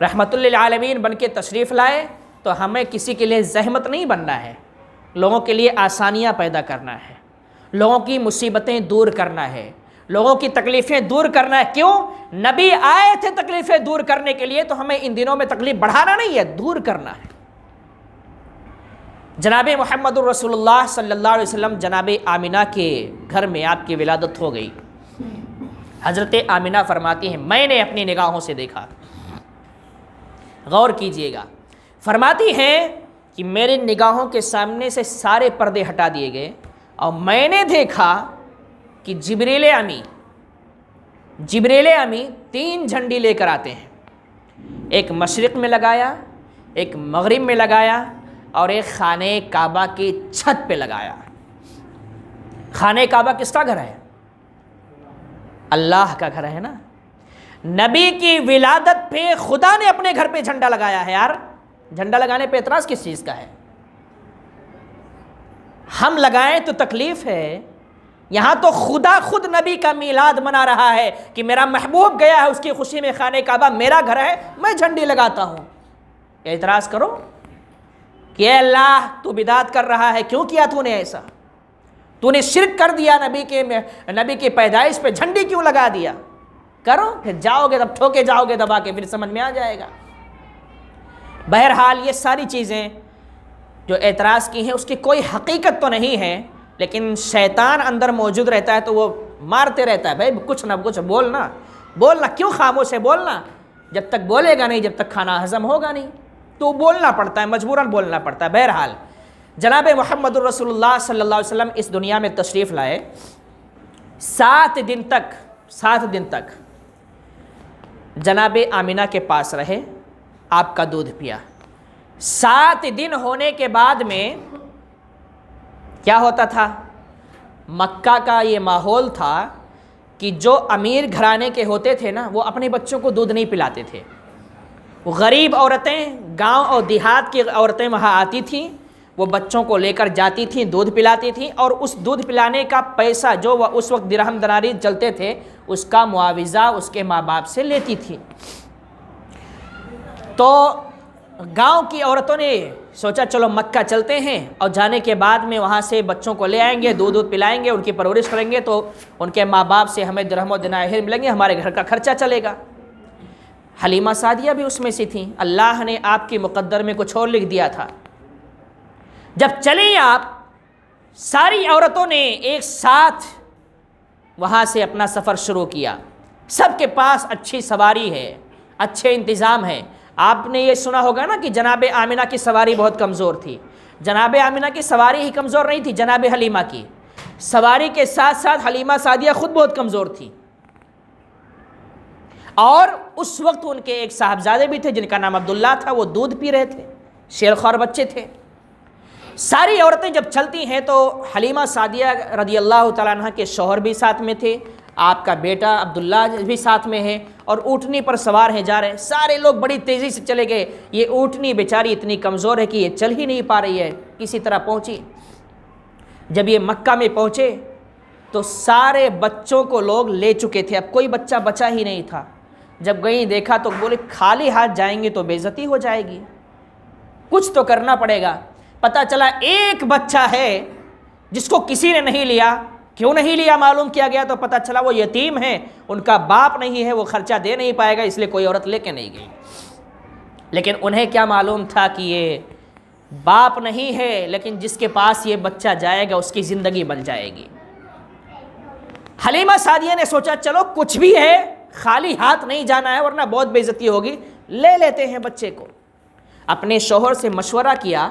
رحمت للعالمین بن کے تشریف لائے، تو ہمیں کسی کے لیے زحمت نہیں بننا ہے، لوگوں کے لیے آسانیاں پیدا کرنا ہے، لوگوں کی مصیبتیں دور کرنا ہے، لوگوں کی تکلیفیں دور کرنا ہے۔ کیوں؟ نبی آئے تھے تکلیفیں دور کرنے کے لیے، تو ہمیں ان دنوں میں تکلیف بڑھانا نہیں ہے، دور کرنا ہے۔ جناب محمد الرسول اللہ صلی اللہ علیہ وسلم، جناب آمنہ کے گھر میں آپ کی ولادت ہو گئی۔ حضرت آمنہ فرماتی ہیں میں نے اپنی نگاہوں سے دیکھا، غور کیجئے گا، فرماتی ہیں کہ میری نگاہوں کے سامنے سے سارے پردے ہٹا دیے گئے، اور میں نے دیکھا کہ جبریل امی 3 جھنڈی لے کر آتے ہیں، ایک مشرق میں لگایا، ایک مغرب میں لگایا، اور ایک خانہ کعبہ کی چھت پہ لگایا۔ خانہ کعبہ کس کا گھر ہے؟ اللہ کا گھر ہے نا۔ نبی کی ولادت پہ خدا نے اپنے گھر پہ جھنڈا لگایا ہے۔ یار جھنڈا لگانے پہ اعتراض کس چیز کا ہے؟ ہم لگائیں تو تکلیف ہے، یہاں تو خدا خود نبی کا میلاد منا رہا ہے کہ میرا محبوب گیا ہے، اس کی خوشی میں خانہ کعبہ میرا گھر ہے، میں جھنڈی لگاتا ہوں۔ اعتراض کرو کہ اے اللہ تو بدعت کر رہا ہے، کیوں کیا تو نے ایسا؟ تو نے شرک کر دیا، نبی کی پیدائش پہ جھنڈی کیوں لگا دیا؟ کرو، پھر جاؤ گے تب ٹھوکے جاؤ گے دبا کے، پھر سمجھ میں آ جائے گا۔ بہرحال یہ ساری چیزیں جو اعتراض کی ہیں اس کی کوئی حقیقت تو نہیں ہے، لیکن شیطان اندر موجود رہتا ہے تو وہ مارتے رہتا ہے، بھائی کچھ نہ کچھ بولنا، کیوں خاموش ہے؟ بولنا، جب تک بولے گا نہیں، جب تک کھانا ہضم ہوگا نہیں، تو بولنا پڑتا ہے، مجبوراً بولنا پڑتا ہے۔ بہرحال جناب محمد الرسول اللہ صلی اللہ علیہ وسلم اس دنیا میں تشریف لائے، 7 دن تک جناب آمنہ کے پاس رہے، آپ کا دودھ پیا۔ 7 دن ہونے کے بعد میں کیا ہوتا تھا؟ مکہ کا یہ ماحول تھا کہ جو امیر گھرانے کے ہوتے تھے نا، وہ اپنے بچوں کو دودھ نہیں پلاتے تھے، وہ غریب عورتیں، گاؤں اور دیہات کی عورتیں وہاں آتی تھیں، وہ بچوں کو لے کر جاتی تھیں، دودھ پلاتی تھیں، اور اس دودھ پلانے کا پیسہ جو وہ اس وقت درہم دینار چلتے تھے، اس کا معاوضہ اس کے ماں باپ سے لیتی تھیں۔ تو گاؤں کی عورتوں نے سوچا چلو مکہ چلتے ہیں، اور جانے کے بعد میں وہاں سے بچوں کو لے آئیں گے، دودھ پلائیں گے، ان کی پرورش کریں گے، تو ان کے ماں باپ سے ہمیں درہم و دینار ملیں گے، ہمارے گھر کا خرچہ چلے گا۔ حلیمہ سعدیہ بھی اس میں سے تھیں، اللہ نے آپ کی مقدر میں کچھ اور لکھ دیا تھا۔ جب چلیں آپ، ساری عورتوں نے ایک ساتھ وہاں سے اپنا سفر شروع کیا، سب کے پاس اچھی سواری ہے، اچھے انتظام ہے۔ آپ نے یہ سنا ہوگا نا کہ جناب آمنہ کی سواری بہت کمزور تھی۔ جناب آمنہ کی سواری ہی کمزور نہیں تھی، جناب حلیمہ کی سواری کے ساتھ ساتھ حلیمہ سعدیہ خود بہت کمزور تھی، اور اس وقت ان کے ایک صاحبزادے بھی تھے جن کا نام عبداللہ تھا، وہ دودھ پی رہے تھے، شیرخوار بچے تھے۔ ساری عورتیں جب چلتی ہیں تو حلیمہ سعدیہ رضی اللہ تعالیٰ عنہ کے شوہر بھی ساتھ میں تھے، آپ کا بیٹا عبداللہ بھی ساتھ میں ہے، اور اونٹنی پر سوار ہیں، جا رہے ہیں۔ سارے لوگ بڑی تیزی سے چلے گئے، یہ اونٹنی بیچاری اتنی کمزور ہے کہ یہ چل ہی نہیں پا رہی ہے، کسی طرح پہنچی۔ جب یہ مکہ میں پہنچے تو سارے بچوں کو لوگ لے چکے تھے، اب کوئی بچہ بچا ہی نہیں تھا۔ جب گئیں دیکھا تو بولے خالی ہاتھ جائیں گے تو بے عزتی ہو جائے گی، کچھ تو کرنا پڑے گا۔ پتہ چلا ایک بچہ ہے جس کو کسی نے نہیں لیا، کیوں نہیں لیا معلوم کیا گیا تو پتہ چلا وہ یتیم ہے، ان کا باپ نہیں ہے، وہ خرچہ دے نہیں پائے گا، اس لیے کوئی عورت لے کے نہیں گئی۔ لیکن انہیں کیا معلوم تھا کہ یہ باپ نہیں ہے، لیکن جس کے پاس یہ بچہ جائے گا اس کی زندگی بن جائے گی۔ حلیمہ سعدیہ نے سوچا چلو کچھ بھی ہے خالی ہاتھ نہیں جانا ہے ورنہ بہت بے عزتی ہوگی، لے لیتے ہیں بچے کو۔ اپنے شوہر سے مشورہ کیا،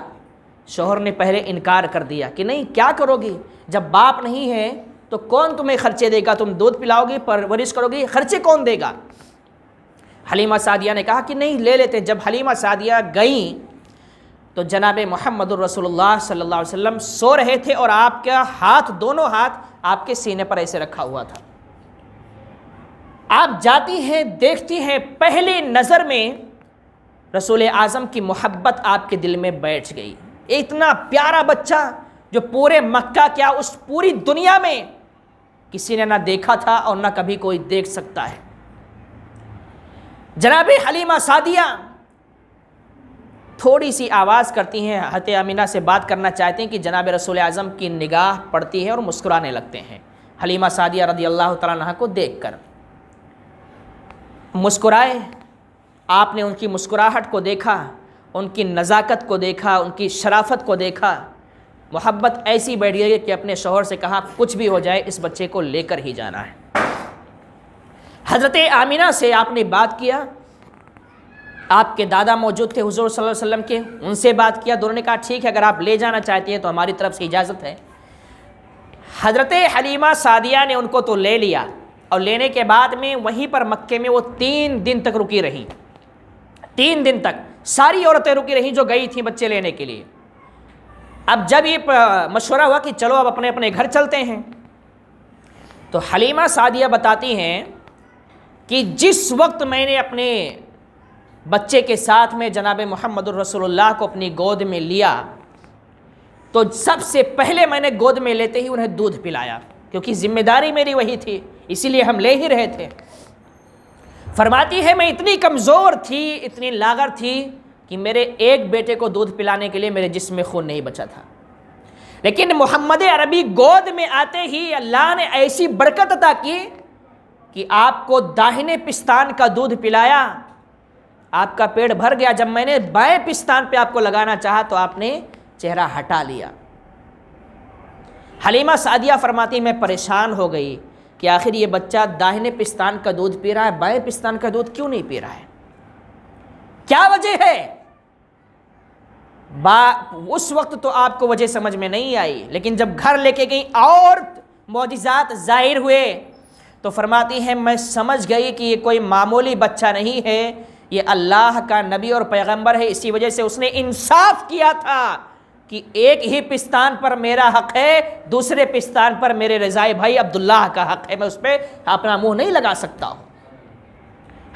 شوہر نے پہلے انکار کر دیا کہ نہیں، کیا کرو گی، جب باپ نہیں ہے تو کون تمہیں خرچے دے گا، تم دودھ پلاؤ گی، پرورش کرو گی، خرچے کون دے گا؟ حلیمہ سعدیہ نے کہا کہ نہیں، لے لیتے۔ جب حلیمہ سعدیہ گئیں تو جناب محمد الرسول اللہ صلی اللہ علیہ وسلم سو رہے تھے اور آپ کا ہاتھ، دونوں ہاتھ آپ کے سینے پر ایسے رکھا ہوا تھا۔ آپ جاتی ہیں، دیکھتی ہیں، پہلی نظر میں رسول اعظم کی محبت آپ کے دل میں بیٹھ گئی۔ اتنا پیارا بچہ جو پورے مکہ کیا اس پوری دنیا میں کسی نے نہ دیکھا تھا اور نہ کبھی کوئی دیکھ سکتا ہے۔ جناب حلیمہ سعدیہ تھوڑی سی آواز کرتی ہیں، حضرت آمینہ سے بات کرنا چاہتے ہیں کہ جناب رسول اعظم کی نگاہ پڑتی ہے اور مسکرانے لگتے ہیں حلیمہ سعدیہ رضی اللہ تعالیٰ عنہا کو دیکھ کر۔ مسکرائے، آپ نے ان کی مسکراہٹ کو دیکھا، ان کی نزاکت کو دیکھا، ان کی شرافت کو دیکھا، محبت ایسی بیٹھ گئی کہ اپنے شوہر سے کہا کچھ بھی ہو جائے اس بچے کو لے کر ہی جانا ہے۔ حضرت آمینہ سے آپ نے بات کیا، آپ کے دادا موجود تھے حضور صلی اللہ علیہ وسلم کے، ان سے بات کیا، دونوں نے کہا ٹھیک ہے اگر آپ لے جانا چاہتی ہیں تو ہماری طرف سے اجازت ہے۔ حضرت حلیمہ سعدیہ نے ان کو تو لے لیا اور لینے کے بعد میں وہیں پر مکے میں وہ 3 دن تک رکی رہیں، 3 دن تک ساری عورتیں رکی رہیں جو گئی تھیں بچے لینے کے لیے۔ اب جب یہ مشورہ ہوا کہ چلو اب اپنے اپنے گھر چلتے ہیں تو حلیمہ سعدیہ بتاتی ہیں کہ جس وقت میں نے اپنے بچے کے ساتھ میں جناب محمد الرسول اللہ کو اپنی گود میں لیا تو سب سے پہلے میں نے گود میں لیتے ہی انہیں دودھ پلایا، کیونکہ ذمہ داری میری وہی تھی، اسی لیے ہم لے ہی رہے تھے۔ فرماتی ہے میں اتنی کمزور تھی، اتنی لاغر تھی کہ میرے ایک بیٹے کو دودھ پلانے کے لیے میرے جسم میں خون نہیں بچا تھا، لیکن محمد عربی گود میں آتے ہی اللہ نے ایسی برکت عطا کی کہ آپ کو داہنے پستان کا دودھ پلایا، آپ کا پیٹ بھر گیا۔ جب میں نے بائیں پستان پہ آپ کو لگانا چاہا تو آپ نے چہرہ ہٹا لیا۔ حلیمہ سعدیہ فرماتی میں پریشان ہو گئی کہ آخر یہ بچہ داہنے پستان کا دودھ پی رہا ہے، بائیں پستان کا دودھ کیوں نہیں پی رہا ہے، کیا وجہ ہے؟ اس وقت تو آپ کو وجہ سمجھ میں نہیں آئی، لیکن جب گھر لے کے گئی اور معجزات ظاہر ہوئے تو فرماتی ہیں میں سمجھ گئی کہ یہ کوئی معمولی بچہ نہیں ہے، یہ اللہ کا نبی اور پیغمبر ہے۔ اسی وجہ سے اس نے انصاف کیا تھا کہ ایک ہی پستان پر میرا حق ہے، دوسرے پستان پر میرے رضائی بھائی عبداللہ کا حق ہے، میں اس پہ اپنا منہ نہیں لگا سکتا ہوں۔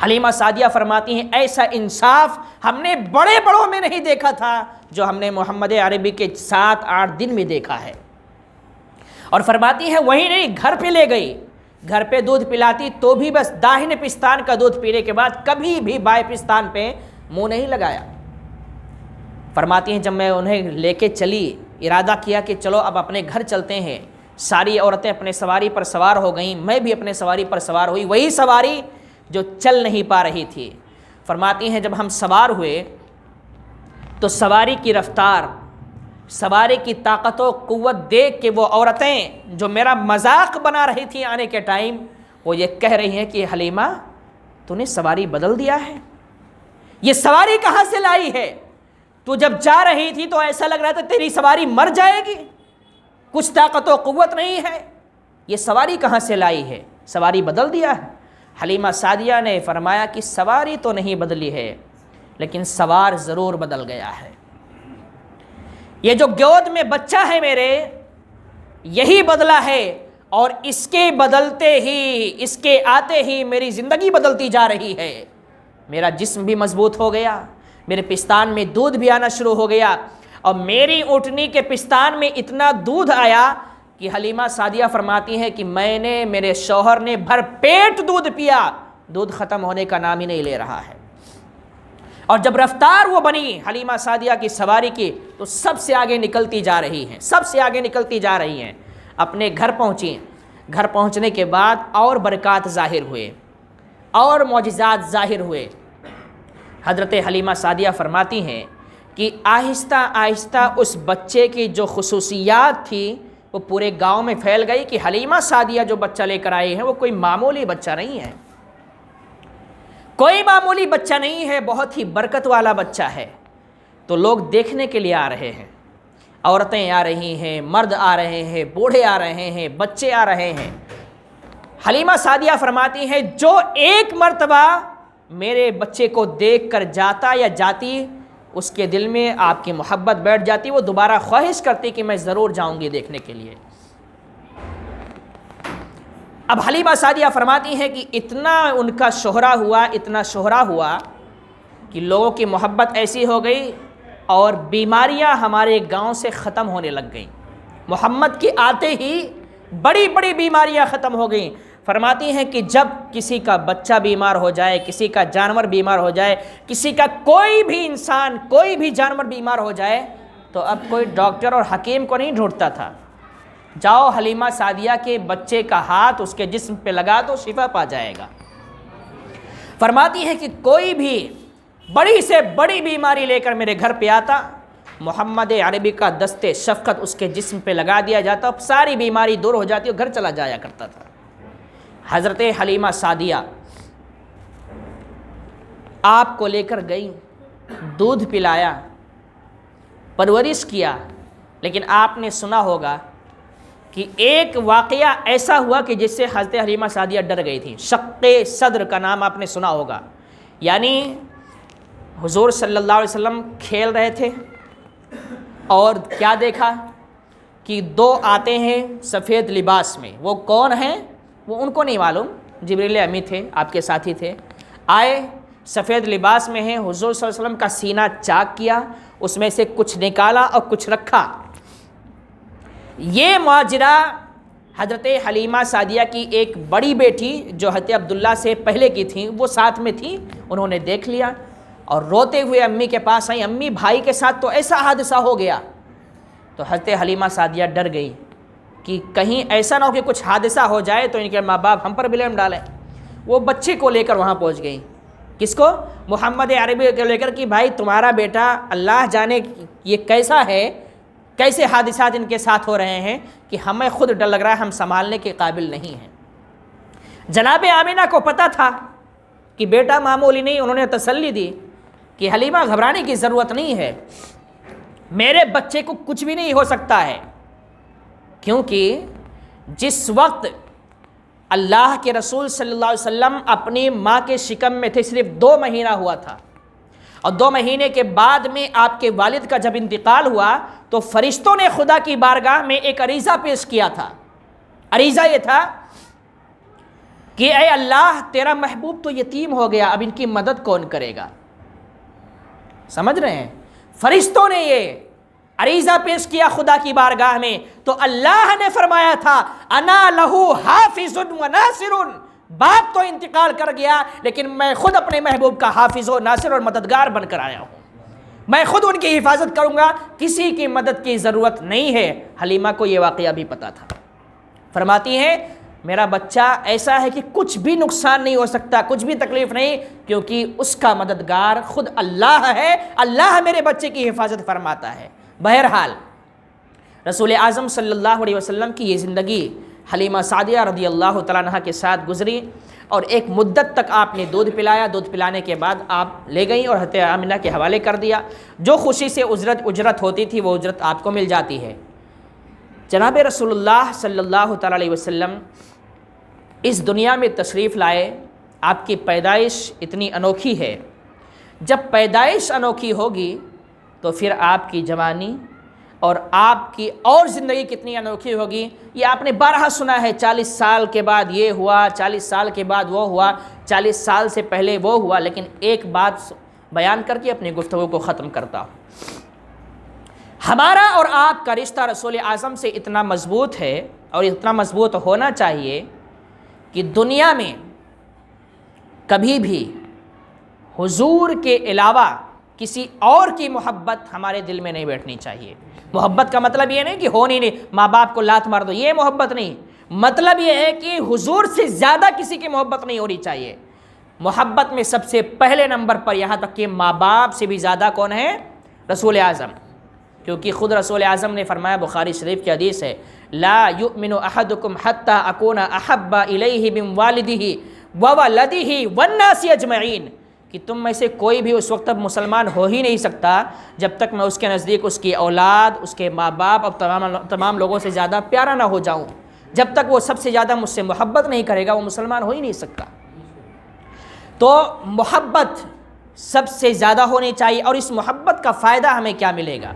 حلیمہ سعدیہ فرماتی ہیں ایسا انصاف ہم نے بڑے بڑوں میں نہیں دیکھا تھا جو ہم نے محمد عربی کے 7-8 دن میں دیکھا ہے۔ اور فرماتی ہیں وہی نہیں، گھر پہ لے گئی، گھر پہ دودھ پلاتی تو بھی بس داہنے پستان کا دودھ پینے کے بعد کبھی بھی بائیں پستان پہ منہ نہیں لگایا۔ فرماتی ہیں جب میں انہیں لے کے چلی، ارادہ کیا کہ چلو اب اپنے گھر چلتے ہیں، ساری عورتیں اپنے سواری پر سوار ہو گئیں، میں بھی اپنے سواری پر سوار ہوئی، وہی سواری جو چل نہیں پا رہی تھی۔ فرماتی ہیں جب ہم سوار ہوئے تو سواری کی رفتار، سواری کی طاقت و قوت دیکھ کے وہ عورتیں جو میرا مذاق بنا رہی تھیں آنے کے ٹائم، وہ یہ کہہ رہی ہیں کہ حلیمہ تو نے سواری بدل دیا ہے، یہ سواری کہاں سے لائی ہے؟ تو جب جا رہی تھی تو ایسا لگ رہا تھا تیری سواری مر جائے گی، کچھ طاقت و قوت نہیں ہے، یہ سواری کہاں سے لائی ہے؟ سواری بدل دیا ہے؟ حلیمہ سعدیہ نے فرمایا کہ سواری تو نہیں بدلی ہے لیکن سوار ضرور بدل گیا ہے۔ یہ جو گود میں بچہ ہے میرے، یہی بدلا ہے، اور اس کے بدلتے ہی، اس کے آتے ہی میری زندگی بدلتی جا رہی ہے۔ میرا جسم بھی مضبوط ہو گیا، میرے پستان میں دودھ بھی آنا شروع ہو گیا، اور میری اونٹنی کے پستان میں اتنا دودھ آیا کہ حلیمہ سعدیہ فرماتی ہیں کہ میں نے، میرے شوہر نے بھر پیٹ دودھ پیا، دودھ ختم ہونے کا نام ہی نہیں لے رہا ہے۔ اور جب رفتار وہ بنی حلیمہ سعدیہ کی سواری کی تو سب سے آگے نکلتی جا رہی ہیں، سب سے آگے نکلتی جا رہی ہیں، اپنے گھر پہنچی۔ گھر پہنچنے کے بعد اور برکات ظاہر ہوئے اور معجزات ظاہر ہوئے۔ حضرت حلیمہ سعدیہ فرماتی ہیں کہ آہستہ آہستہ اس بچے کی جو خصوصیات تھی وہ پورے گاؤں میں پھیل گئی کہ حلیمہ سعدیہ جو بچہ لے کر آئی ہیں وہ کوئی معمولی بچہ نہیں ہے، کوئی معمولی بچہ نہیں ہے، بہت ہی برکت والا بچہ ہے۔ تو لوگ دیکھنے کے لیے آ رہے ہیں، عورتیں آ رہی ہیں، مرد آ رہے ہیں، بوڑھے آ رہے ہیں، بچے آ رہے ہیں۔ حلیمہ سعدیہ فرماتی ہیں جو ایک مرتبہ میرے بچے کو دیکھ کر جاتا یا جاتی، اس کے دل میں آپ کی محبت بیٹھ جاتی، وہ دوبارہ خواہش کرتی کہ میں ضرور جاؤں گی دیکھنے کے لیے۔ اب حلیمہ سعدیہ فرماتی ہیں کہ اتنا ان کا شہرہ ہوا، اتنا شہرہ ہوا کہ لوگوں کی محبت ایسی ہو گئی اور بیماریاں ہمارے گاؤں سے ختم ہونے لگ گئیں۔ محمد کے آتے ہی بڑی بڑی بیماریاں ختم ہو گئیں۔ فرماتی ہیں کہ جب کسی کا بچہ بیمار ہو جائے، کسی کا جانور بیمار ہو جائے، کسی کا کوئی بھی انسان، کوئی بھی جانور بیمار ہو جائے تو اب کوئی ڈاکٹر اور حکیم کو نہیں ڈھونڈتا تھا، جاؤ حلیمہ سعدیہ کے بچے کا ہاتھ اس کے جسم پہ لگا دو، شفا پا جائے گا۔ فرماتی ہے کہ کوئی بھی بڑی سے بڑی بیماری لے کر میرے گھر پہ آتا، محمد عربی کا دستے شفقت اس کے جسم پہ لگا دیا جاتا، ساری بیماری دور ہو جاتی اور گھر چلا جایا کرتا تھا۔ حضرت حلیمہ سعدیہ آپ کو لے کر گئی، دودھ پلایا، پرورش کیا، لیکن آپ نے سنا ہوگا کہ ایک واقعہ ایسا ہوا کہ جس سے حضرت حلیمہ سعدیہ ڈر گئی تھی۔ شق صدر کا نام آپ نے سنا ہوگا، یعنی حضور صلی اللہ علیہ وسلم کھیل رہے تھے اور کیا دیکھا کہ دو آتے ہیں سفید لباس میں۔ وہ کون ہیں وہ ان کو نہیں معلوم، جبریل امی تھے، آپ کے ساتھی تھے، آئے سفید لباس میں ہیں، حضور صلی اللہ علیہ وسلم کا سینہ چاک کیا، اس میں سے کچھ نکالا اور کچھ رکھا۔ یہ ماجرا حضرت حلیمہ سعدیہ کی ایک بڑی بیٹی جو حضرت عبداللہ سے پہلے کی تھیں، وہ ساتھ میں تھیں، انہوں نے دیکھ لیا اور روتے ہوئے امی کے پاس آئیں، امی بھائی کے ساتھ تو ایسا حادثہ ہو گیا۔ تو حضرت حلیمہ سعدیہ ڈر گئی کہ کہیں ایسا نہ ہو کہ کچھ حادثہ ہو جائے تو ان کے ماں باپ ہم پر بلیم ڈالیں۔ وہ بچے کو لے کر وہاں پہنچ گئیں، کس کو؟ محمد عربی کو لے کر کہ بھائی تمہارا بیٹا اللہ جانے یہ کیسا ہے، کیسے حادثات ان کے ساتھ ہو رہے ہیں کہ ہمیں خود ڈر لگ رہا ہے، ہم سنبھالنے کے قابل نہیں ہیں۔ جناب آمینہ کو پتہ تھا کہ بیٹا معمولی نہیں، انہوں نے تسلی دی کہ حلیمہ گھبرانے کی ضرورت نہیں ہے، میرے بچے کو کچھ بھی نہیں ہو سکتا ہے، کیونکہ جس وقت اللہ کے رسول صلی اللہ علیہ وسلم اپنی ماں کے شکم میں تھے صرف 2 مہینہ ہوا تھا، اور 2 مہینے کے بعد میں آپ کے والد کا جب انتقال ہوا تو فرشتوں نے خدا کی بارگاہ میں ایک عریضہ پیش کیا تھا۔ عریضہ یہ تھا کہ اے اللہ تیرا محبوب تو یتیم ہو گیا، اب ان کی مدد کون کرے گا؟ سمجھ رہے ہیں؟ فرشتوں نے یہ عریضہ پیش کیا خدا کی بارگاہ میں، تو اللہ نے فرمایا تھا انا لہو حافظ و ناصر، باپ تو انتقال کر گیا لیکن میں خود اپنے محبوب کا حافظ و ناصر اور مددگار بن کر آیا ہوں، میں خود ان کی حفاظت کروں گا، کسی کی مدد کی ضرورت نہیں ہے۔ حلیمہ کو یہ واقعہ بھی پتا تھا، فرماتی ہیں میرا بچہ ایسا ہے کہ کچھ بھی نقصان نہیں ہو سکتا، کچھ بھی تکلیف نہیں، کیونکہ اس کا مددگار خود اللہ ہے، اللہ میرے بچے کی حفاظت فرماتا ہے۔ بہرحال رسول اعظم صلی اللہ علیہ وسلم کی یہ زندگی حلیمہ سعدیہ رضی اللہ تعالیٰ عنہ کے ساتھ گزری، اور ایک مدت تک آپ نے دودھ پلایا، دودھ پلانے کے بعد آپ لے گئیں اور حضرت آمنہ کے حوالے کر دیا، جو خوشی سے اجرت ہوتی تھی وہ اجرت آپ کو مل جاتی ہے۔ جناب رسول اللہ صلی اللہ تعالیٰ علیہ وسلم اس دنیا میں تشریف لائے، آپ کی پیدائش اتنی انوکھی ہے، جب پیدائش انوکھی ہوگی تو پھر آپ کی جوانی اور آپ کی اور زندگی کتنی انوکھی ہوگی، یہ آپ نے بارہا سنا ہے، 40 سال کے بعد یہ ہوا، 40 سال کے بعد وہ ہوا، 40 سال سے پہلے وہ ہوا، لیکن ایک بات بیان کر کے اپنی گفتگو کو ختم کرتا ہوں۔ ہمارا اور آپ کا رشتہ رسول اعظم سے اتنا مضبوط ہے اور اتنا مضبوط ہونا چاہیے کہ دنیا میں کبھی بھی حضور کے علاوہ کسی اور کی محبت ہمارے دل میں نہیں بیٹھنی چاہیے۔ محبت کا مطلب یہ نہیں کہ ہونی نہیں، ماں باپ کو لات مار دو، یہ محبت نہیں، مطلب یہ ہے کہ حضور سے زیادہ کسی کی محبت نہیں ہونی چاہیے۔ محبت میں سب سے پہلے نمبر پر یہاں تک کہ ماں باپ سے بھی زیادہ کون ہے؟ رسول اعظم۔ کیونکہ خود رسول اعظم نے فرمایا، بخاری شریف کی حدیث ہے، لا یؤمن احدکم حتی اکون احب الیہ من والدہ وولدہ والناس اجمعین، کہ تم میں سے کوئی بھی اس وقت تک مسلمان ہو ہی نہیں سکتا جب تک میں اس کے نزدیک اس کی اولاد، اس کے ماں باپ اور تمام لوگوں سے زیادہ پیارا نہ ہو جاؤں۔ جب تک وہ سب سے زیادہ مجھ سے محبت نہیں کرے گا وہ مسلمان ہو ہی نہیں سکتا۔ تو محبت سب سے زیادہ ہونی چاہیے، اور اس محبت کا فائدہ ہمیں کیا ملے گا؟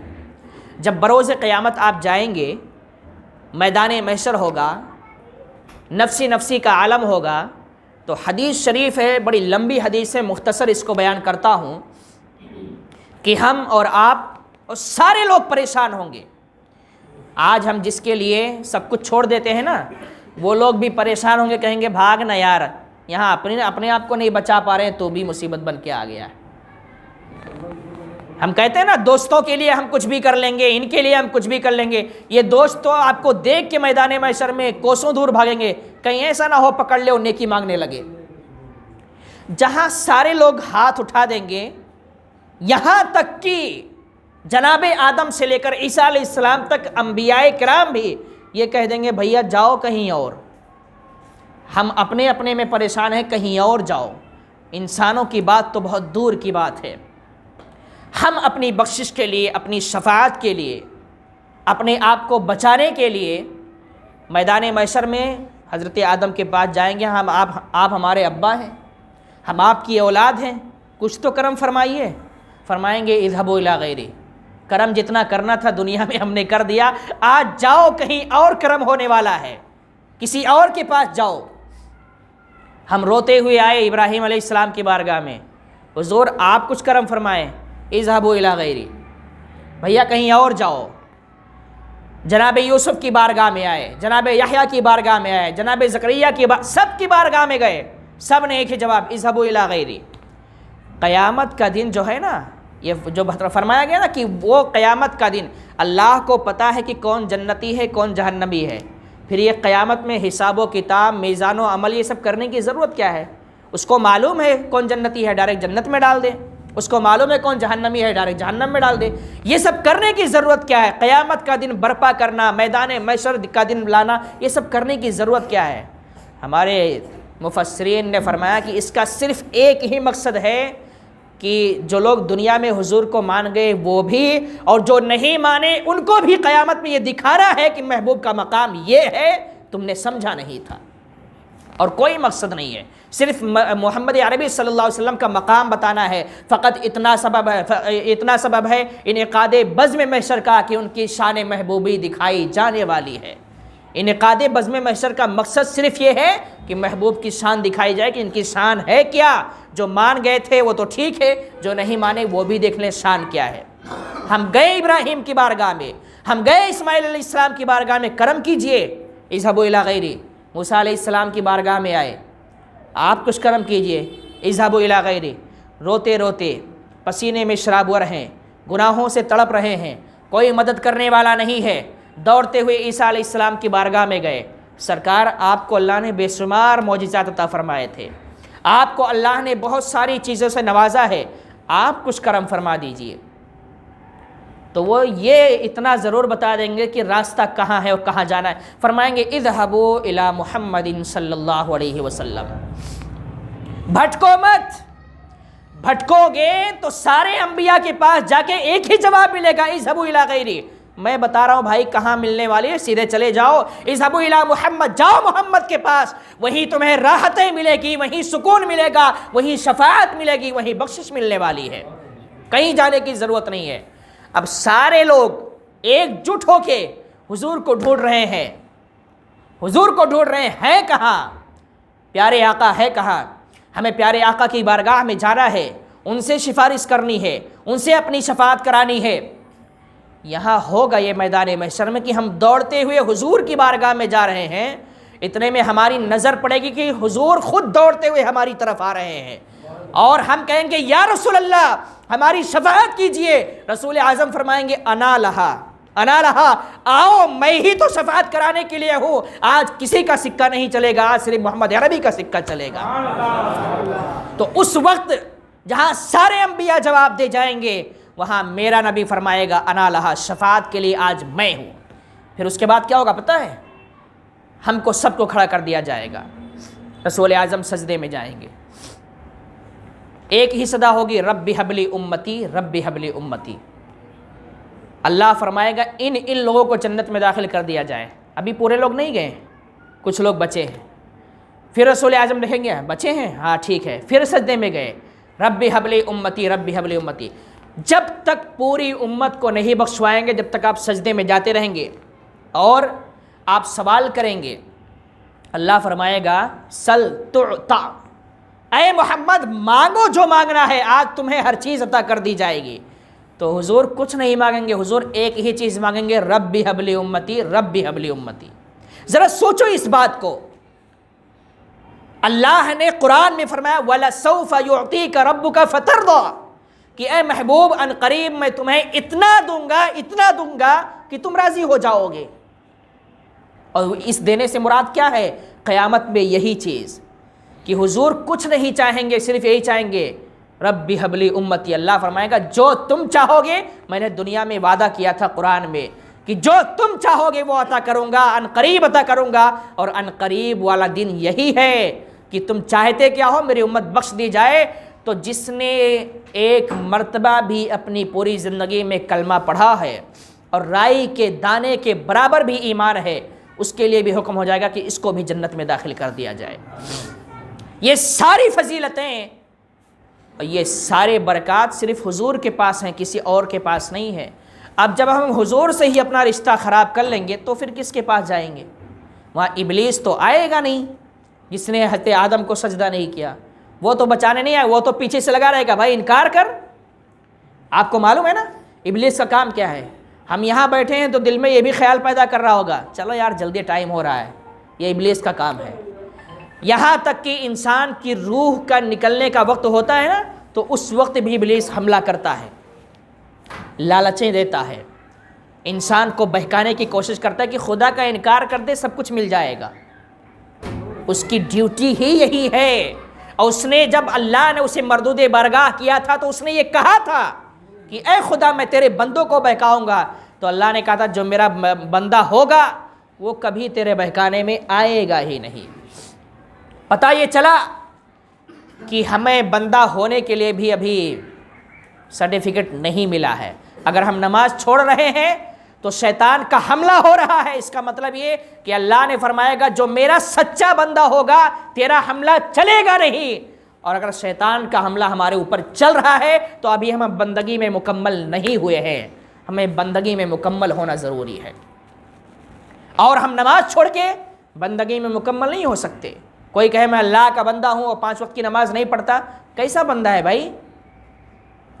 جب بروز قیامت آپ جائیں گے، میدان محشر ہوگا، نفسی نفسی کا عالم ہوگا، تو حدیث شریف ہے، بڑی لمبی حدیث ہے، مختصر اس کو بیان کرتا ہوں کہ ہم اور آپ اور سارے لوگ پریشان ہوں گے۔ آج ہم جس کے لیے سب کچھ چھوڑ دیتے ہیں نا، وہ لوگ بھی پریشان ہوں گے، کہیں گے بھاگ نہ یار، یہاں اپنے آپ کو نہیں بچا پا رہے ہیں تو بھی مصیبت بن کے آ گیا ہے۔ ہم کہتے ہیں نا دوستوں کے لیے ہم کچھ بھی کر لیں گے، ان کے لیے ہم کچھ بھی کر لیں گے، یہ دوست تو آپ کو دیکھ کے میدان محشر میں کوسوں دور بھاگیں گے، کہیں ایسا نہ ہو پکڑ لے اور نیکی مانگنے لگے۔ جہاں سارے لوگ ہاتھ اٹھا دیں گے، یہاں تک کہ جناب آدم سے لے کر عیسیٰ علیہ السلام تک انبیاء کرام بھی یہ کہہ دیں گے بھیا جاؤ کہیں اور، ہم اپنے اپنے میں پریشان ہیں، کہیں اور جاؤ۔ انسانوں کی بات تو بہت دور کی بات ہے، ہم اپنی بخشش کے لیے، اپنی شفاعت کے لیے، اپنے آپ کو بچانے کے لیے میدان محشر میں حضرت آدم کے پاس جائیں گے، آپ ہمارے ابا ہیں، ہم آپ کی اولاد ہیں، کچھ تو کرم فرمائیے۔ فرمائیں گے اذهبوا الی غیری، کرم جتنا کرنا تھا دنیا میں ہم نے کر دیا، آج جاؤ کہیں اور کرم ہونے والا ہے، کسی اور کے پاس جاؤ۔ ہم روتے ہوئے آئے ابراہیم علیہ السلام کی بارگاہ میں، حضور آپ کچھ کرم فرمائیں، اذهبوا الی غیری، بھیا کہیں اور جاؤ۔ جناب یوسف کی بارگاہ میں آئے، جناب یحییٰ کی بارگاہ میں آئے، جناب زکریا کی سب کی بارگاہ میں گئے، سب نے ایک ہی جواب، اذهبوا الی غیری۔ قیامت کا دن جو ہے نا، یہ جو فرمایا گیا نا کہ وہ قیامت کا دن اللہ کو پتہ ہے کہ کون جنتی ہے کون جہنمی ہے، پھر یہ قیامت میں حساب و کتاب، میزان و عمل، یہ سب کرنے کی ضرورت کیا ہے؟ اس کو معلوم ہے کون جنتی ہے، ڈائریکٹ جنت میں ڈال دے، اس کو معلوم ہے کون جہنمی ہے، ڈائریکٹ جہنم میں ڈال دے۔ یہ سب کرنے کی ضرورت کیا ہے؟ قیامت کا دن برپا کرنا، میدان محشر کا دن لانا، یہ سب کرنے کی ضرورت کیا ہے؟ ہمارے مفسرین نے فرمایا کہ اس کا صرف ایک ہی مقصد ہے کہ جو لوگ دنیا میں حضور کو مان گئے وہ بھی، اور جو نہیں مانے ان کو بھی قیامت میں یہ دکھانا ہے کہ محبوب کا مقام یہ ہے، تم نے سمجھا نہیں تھا، اور کوئی مقصد نہیں ہے، صرف محمد عربی صلی اللہ علیہ وسلم کا مقام بتانا ہے، فقط اتنا سبب ہے انعقاد بزم محشر کا کہ ان کی شان محبوبی دکھائی جانے والی ہے۔ انعقاد بزم محشر کا مقصد صرف یہ ہے کہ محبوب کی شان دکھائی جائے کہ ان کی شان ہے کیا، جو مان گئے تھے وہ تو ٹھیک ہے، جو نہیں مانے وہ بھی دیکھ لیں شان کیا ہے۔ ہم گئے ابراہیم کی بارگاہ میں، ہم گئے اسماعیل علیہ السلام کی بارگاہ میں، کرم کیجئے، اذهبوا الی غیری۔ موسیٰ علیہ السلام کی بارگاہ میں آئے، آپ کچھ کرم کیجئے، اذهبوا الی غیری۔ روتے روتے پسینے میں شرابور ہیں، گناہوں سے تڑپ رہے ہیں، کوئی مدد کرنے والا نہیں ہے، دوڑتے ہوئے عیسیٰ علیہ السلام کی بارگاہ میں گئے، سرکار آپ کو اللہ نے بے شمار معجزات عطا فرمائے تھے، آپ کو اللہ نے بہت ساری چیزوں سے نوازا ہے، آپ کچھ کرم فرما دیجئے۔ تو وہ یہ اتنا ضرور بتا دیں گے کہ راستہ کہاں ہے اور کہاں جانا ہے۔ فرمائیں گے اذهبوا الی محمد صلی اللہ علیہ وسلم، بھٹکو مت، بھٹکو گے تو سارے انبیاء کے پاس جا کے ایک ہی جواب ملے گا، اذهبوا الی غیری۔ میں بتا رہا ہوں بھائی کہاں ملنے والی ہے، سیدھے چلے جاؤ، اذهبوا الی محمد، جاؤ محمد کے پاس، وہیں تمہیں راحتیں ملے گی، وہیں سکون ملے گا، وہیں شفاعت ملے گی، وہیں بخشش ملنے والی ہے، کہیں جانے کی ضرورت نہیں ہے۔ اب سارے لوگ ایک جٹ ہو کے حضور کو ڈھونڈ رہے ہیں، حضور کو ڈھونڈ رہے ہیں کہاں؟ پیارے آقا ہے کہاں؟ ہمیں پیارے آقا کی بارگاہ میں جانا ہے، ان سے سفارش کرنی ہے، ان سے اپنی شفاعت کرانی ہے۔ یہاں ہوگا یہ میدان محشر میں کہ ہم دوڑتے ہوئے حضور کی بارگاہ میں جا رہے ہیں، اتنے میں ہماری نظر پڑے گی کہ حضور خود دوڑتے ہوئے ہماری طرف آ رہے ہیں، اور ہم کہیں گے یا رسول اللہ ہماری شفاعت کیجئے۔ رسول اعظم فرمائیں گے انا لہا، انا لہا، آؤ میں ہی تو شفاعت کرانے کے لیے ہوں، آج کسی کا سکہ نہیں چلے گا، آج صرف محمد عربی کا سکہ چلے گا۔ تو اس وقت جہاں سارے انبیاء جواب دے جائیں گے، وہاں میرا نبی فرمائے گا انا لہا، شفاعت کے لیے آج میں ہوں۔ پھر اس کے بعد کیا ہوگا پتہ ہے؟ ہم کو سب کو کھڑا کر دیا جائے گا، رسول اعظم سجدے میں جائیں گے، ایک ہی صدا ہوگی رب حبلی امتی رب حبلی امتی۔ اللہ فرمائے گا ان لوگوں کو جنت میں داخل کر دیا جائے، ابھی پورے لوگ نہیں گئے، کچھ لوگ بچے ہیں۔ پھر رسول اعظم دیکھیں گے بچے ہیں، ہاں ٹھیک ہے، پھر سجدے میں گئے رب حبلی امتی رب حبلی امتی۔ جب تک پوری امت کو نہیں بخشوائیں گے، جب تک آپ سجدے میں جاتے رہیں گے اور آپ سوال کریں گے، اللہ فرمائے گا سل تعطا، اے محمد مانگو جو مانگنا ہے، آج تمہیں ہر چیز عطا کر دی جائے گی۔ تو حضور کچھ نہیں مانگیں گے، حضور ایک ہی چیز مانگیں گے، رب حبلی امتی رب حبلی امتی۔ ذرا سوچو اس بات کو، اللہ نے قرآن میں فرمایا وَلَسَوْفَ يُعْطِيكَ رَبُّكَ فَتَرْضَىٰ، کہ اے محبوب ان قریب میں تمہیں اتنا دوں گا کہ تم راضی ہو جاؤ گے۔ اور اس دینے سے مراد کیا ہے؟ قیامت میں یہی چیز کہ حضور کچھ نہیں چاہیں گے، صرف یہی چاہیں گے رب حبلی امتی۔ اللہ فرمائے گا جو تم چاہو گے، میں نے دنیا میں وعدہ کیا تھا قرآن میں کہ جو تم چاہو گے وہ عطا کروں گا، ان قریب عطا کروں گا۔ اور ان قریب والا دن یہی ہے کہ تم چاہتے کیا ہو، میری امت بخش دی جائے۔ تو جس نے ایک مرتبہ بھی اپنی پوری زندگی میں کلمہ پڑھا ہے اور رائی کے دانے کے برابر بھی ایمان ہے، اس کے لیے بھی حکم ہو جائے گا کہ اس کو بھی جنت میں داخل کر دیا جائے۔ یہ ساری فضیلتیں اور یہ سارے برکات صرف حضور کے پاس ہیں، کسی اور کے پاس نہیں ہے۔ اب جب ہم حضور سے ہی اپنا رشتہ خراب کر لیں گے تو پھر کس کے پاس جائیں گے؟ وہاں ابلیس تو آئے گا نہیں، جس نے حضرت آدم کو سجدہ نہیں کیا، وہ تو بچانے نہیں آئے، وہ تو پیچھے سے لگا رہے گا بھائی انکار کر۔ آپ کو معلوم ہے نا ابلیس کا کام کیا ہے؟ ہم یہاں بیٹھے ہیں تو دل میں یہ بھی خیال پیدا کر رہا ہوگا چلو یار جلدی ٹائم ہو رہا ہے، یہ ابلیس کا کام ہے۔ یہاں تک کہ انسان کی روح کا نکلنے کا وقت ہوتا ہے نا، تو اس وقت بھی ابلیس حملہ کرتا ہے، لالچیں دیتا ہے، انسان کو بہکانے کی کوشش کرتا ہے کہ خدا کا انکار کر دے سب کچھ مل جائے گا۔ اس کی ڈیوٹی ہی یہی ہے۔ اور اس نے جب اللہ نے اسے مردود بارگاہ کیا تھا تو اس نے یہ کہا تھا کہ اے خدا میں تیرے بندوں کو بہکاؤں گا۔ تو اللہ نے کہا تھا جو میرا بندہ ہوگا وہ کبھی تیرے بہکانے میں آئے گا ہی نہیں۔ پتہ یہ چلا کہ ہمیں بندہ ہونے کے لیے بھی ابھی سرٹیفکیٹ نہیں ملا ہے۔ اگر ہم نماز چھوڑ رہے ہیں تو شیطان کا حملہ ہو رہا ہے، اس کا مطلب یہ کہ اللہ نے فرمائے گا جو میرا سچا بندہ ہوگا تیرا حملہ چلے گا نہیں۔ اور اگر شیطان کا حملہ ہمارے اوپر چل رہا ہے تو ابھی ہم بندگی میں مکمل نہیں ہوئے ہیں، ہمیں بندگی میں مکمل ہونا ضروری ہے۔ اور ہم نماز چھوڑ کے بندگی میں مکمل نہیں ہو سکتے۔ کوئی کہے میں اللہ کا بندہ ہوں اور 5 وقت کی نماز نہیں پڑھتا، کیسا بندہ ہے بھائی؟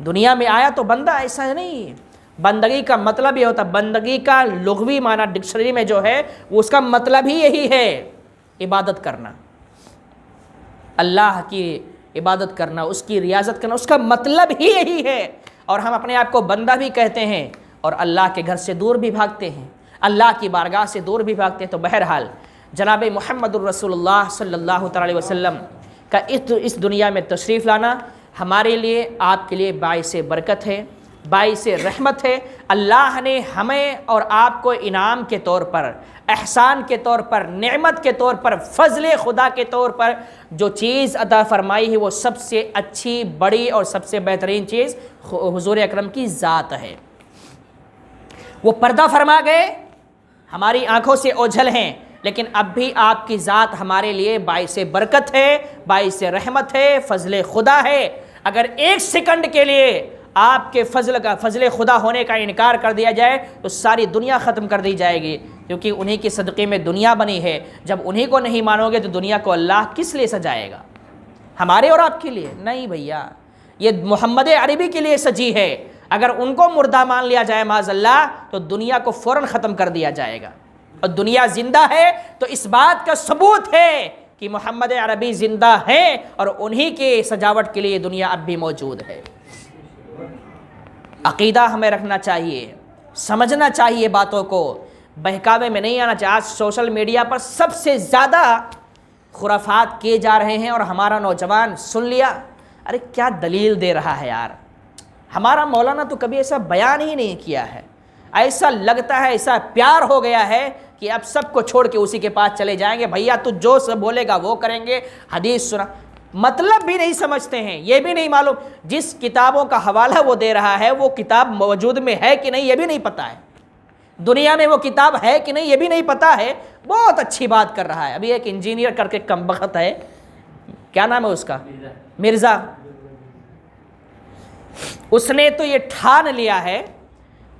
دنیا میں آیا تو بندہ ایسا نہیں۔ بندگی کا مطلب یہ ہوتا ہے، بندگی کا لغوی معنی ڈکشنری میں جو ہے اس کا مطلب ہی یہی ہے، عبادت کرنا، اللہ کی عبادت کرنا، اس کی ریاضت کرنا، اس کا مطلب ہی یہی ہے۔ اور ہم اپنے آپ کو بندہ بھی کہتے ہیں اور اللہ کے گھر سے دور بھی بھاگتے ہیں، اللہ کی بارگاہ سے دور بھی بھاگتے ہیں۔ تو بہرحال جناب محمد الرسول اللہ صلی اللہ علیہ وسلم کا اس دنیا میں تشریف لانا ہمارے لیے، آپ کے لیے باعث برکت ہے، باعث رحمت ہے۔ اللہ نے ہمیں اور آپ کو انعام کے طور پر، احسان کے طور پر، نعمت کے طور پر، فضل خدا کے طور پر جو چیز عطا فرمائی ہے وہ سب سے اچھی، بڑی اور سب سے بہترین چیز حضور اکرم کی ذات ہے۔ وہ پردہ فرما گئے، ہماری آنکھوں سے اوجھل ہیں، لیکن اب بھی آپ کی ذات ہمارے لیے باعث برکت ہے، باعث رحمت ہے، فضل خدا ہے۔ اگر 1 سیکنڈ کے لیے آپ کے فضل خدا ہونے کا انکار کر دیا جائے تو ساری دنیا ختم کر دی جائے گی، کیونکہ انہی کے صدقے میں دنیا بنی ہے۔ جب انہی کو نہیں مانو گے تو دنیا کو اللہ کس لیے سجائے گا؟ ہمارے اور آپ کے لیے نہیں بھیا، یہ محمد عربی کے لیے سجی ہے۔ اگر ان کو مردہ مان لیا جائے معاذ اللہ تو دنیا کو فوراً ختم کر دیا جائے گا۔ اور دنیا زندہ ہے تو اس بات کا ثبوت ہے کہ محمد عربی زندہ ہیں اور انہی کے سجاوٹ کے لیے دنیا اب بھی موجود ہے۔ عقیدہ ہمیں رکھنا چاہیے، سمجھنا چاہیے باتوں کو، بہکاوے میں نہیں آنا چاہیے۔ آج سوشل میڈیا پر سب سے زیادہ خرافات کیے جا رہے ہیں اور ہمارا نوجوان سن لیا، ارے کیا دلیل دے رہا ہے یار، ہمارا مولانا تو کبھی ایسا بیان ہی نہیں کیا ہے. ایسا لگتا ہے، ایسا پیار ہو گیا ہے کہ اب سب کو چھوڑ کے اسی کے پاس چلے جائیں گے. بھیا تو جو سب بولے گا وہ کریں گے. حدیث سنا، مطلب بھی نہیں سمجھتے ہیں، یہ بھی نہیں معلوم جس کتابوں کا حوالہ وہ دے رہا ہے وہ کتاب موجود میں ہے کہ نہیں یہ بھی نہیں پتہ ہے، دنیا میں وہ کتاب ہے کہ نہیں یہ بھی نہیں پتہ ہے. بہت اچھی بات کر رہا ہے. ابھی ایک انجینئر کر کے کمبخت ہے، کیا نام ہے اس کا، مرزا، اس نے تو یہ ٹھان لیا ہے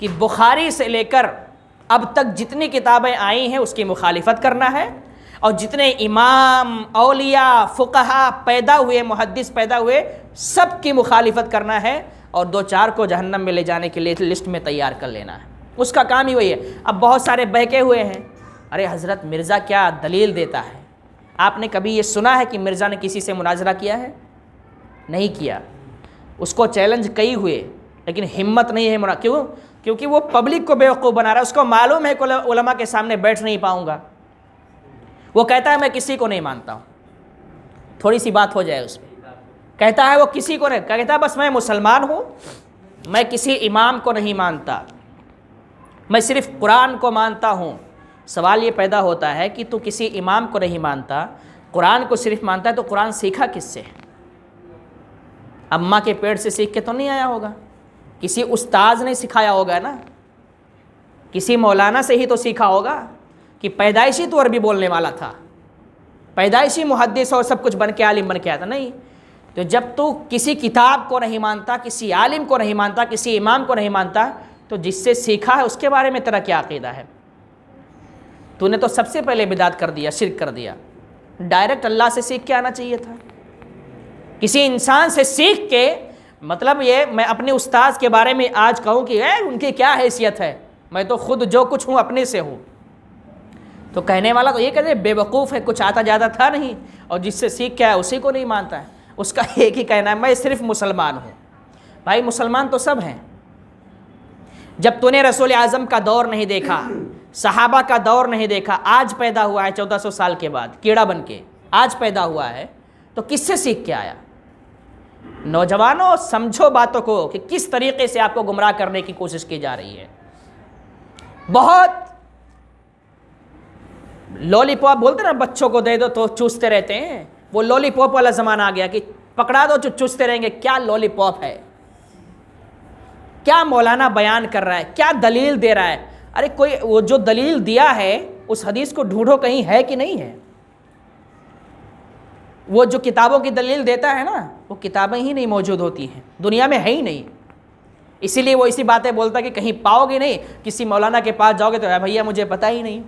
کہ بخاری سے لے کر اب تک جتنی کتابیں آئی ہیں اس کی مخالفت کرنا ہے، اور جتنے امام، اولیاء، فقہا پیدا ہوئے، محدث پیدا ہوئے، سب کی مخالفت کرنا ہے، اور 2-4 کو جہنم میں لے جانے کے لیے لسٹ میں تیار کر لینا ہے. اس کا کام ہی وہی ہے. اب بہت سارے بہکے ہوئے ہیں، ارے حضرت مرزا کیا دلیل دیتا ہے؟ آپ نے کبھی یہ سنا ہے کہ مرزا نے کسی سے مناظرہ کیا ہے؟ نہیں کیا. اس کو چیلنج کئی ہوئے لیکن ہمت نہیں ہے. کیوں؟ کیونکہ وہ پبلک کو بیوقوف بنا رہا ہے. اس کو معلوم ہے کہ علماء کے سامنے بیٹھ نہیں پاؤں گا. وہ کہتا ہے میں کسی کو نہیں مانتا ہوں. تھوڑی سی بات ہو جائے اس پہ، کہتا ہے وہ کسی کو نہیں، کہتا ہے بس میں مسلمان ہوں، میں کسی امام کو نہیں مانتا، میں صرف قرآن کو مانتا ہوں. سوال یہ پیدا ہوتا ہے کہ تو کسی امام کو نہیں مانتا، قرآن کو صرف مانتا ہے، تو قرآن سیکھا کس سے؟ اماں کے پیٹ سے سیکھ کے تو نہیں آیا ہوگا، کسی استاذ نے سکھایا ہوگا نا، کسی مولانا سے ہی تو سیکھا ہوگا کہ پیدائشی تو عربی بولنے والا تھا، پیدائشی محدث اور سب کچھ بن کے عالم بن کے آیا تھا. نہیں. تو جب تو کسی کتاب کو نہیں مانتا، کسی عالم کو نہیں مانتا، کسی امام کو نہیں مانتا، تو جس سے سیکھا ہے اس کے بارے میں تیرا کیا عقیدہ ہے؟ تو نے تو سب سے پہلے بدعت کر دیا، شرک کر دیا. ڈائریکٹ اللہ سے سیکھ کے آنا چاہیے تھا. کسی انسان سے سیکھ کے، مطلب یہ میں اپنے استاذ کے بارے میں آج کہوں کہ ان کی کیا حیثیت ہے، میں تو خود جو کچھ ہوں اپنے سے ہوں، تو کہنے والا تو یہ کہتے بے وقوف ہے، کچھ آتا جاتا تھا نہیں، اور جس سے سیکھ کے آیا اسی کو نہیں مانتا ہے. اس کا ایک ہی کہنا ہے میں صرف مسلمان ہوں. بھائی مسلمان تو سب ہیں. جب تو نے رسول اعظم کا دور نہیں دیکھا، صحابہ کا دور نہیں دیکھا، آج پیدا ہوا ہے 1400 سال کے بعد کیڑا بن کے آج پیدا ہوا ہے، تو کس سے سیکھ کے آیا؟ نوجوانوں سمجھو باتوں کو کہ کس طریقے سے آپ کو گمراہ کرنے کی کوشش کی جا رہی ہے. بہت لولی پاپ بولتے نا، بچوں کو دے دو تو چوستے رہتے ہیں، وہ لولی پاپ والا زمانہ آ گیا کہ پکڑا دو چوستے رہیں گے. کیا لولی پاپ ہے؟ کیا مولانا بیان کر رہا ہے؟ کیا دلیل دے رہا ہے؟ ارے کوئی وہ جو دلیل دیا ہے اس حدیث کو ڈھونڈو کہیں ہے کہ نہیں ہے. وہ جو کتابوں کی دلیل دیتا ہے نا، وہ کتابیں ہی نہیں موجود ہوتی ہیں، دنیا میں ہے ہی نہیں. اسی لیے وہ اسی باتیں بولتا ہے کہ کہیں پاؤ گے نہیں. کسی مولانا کے پاس جاؤ گے تو بھیا مجھے پتہ ہی نہیں،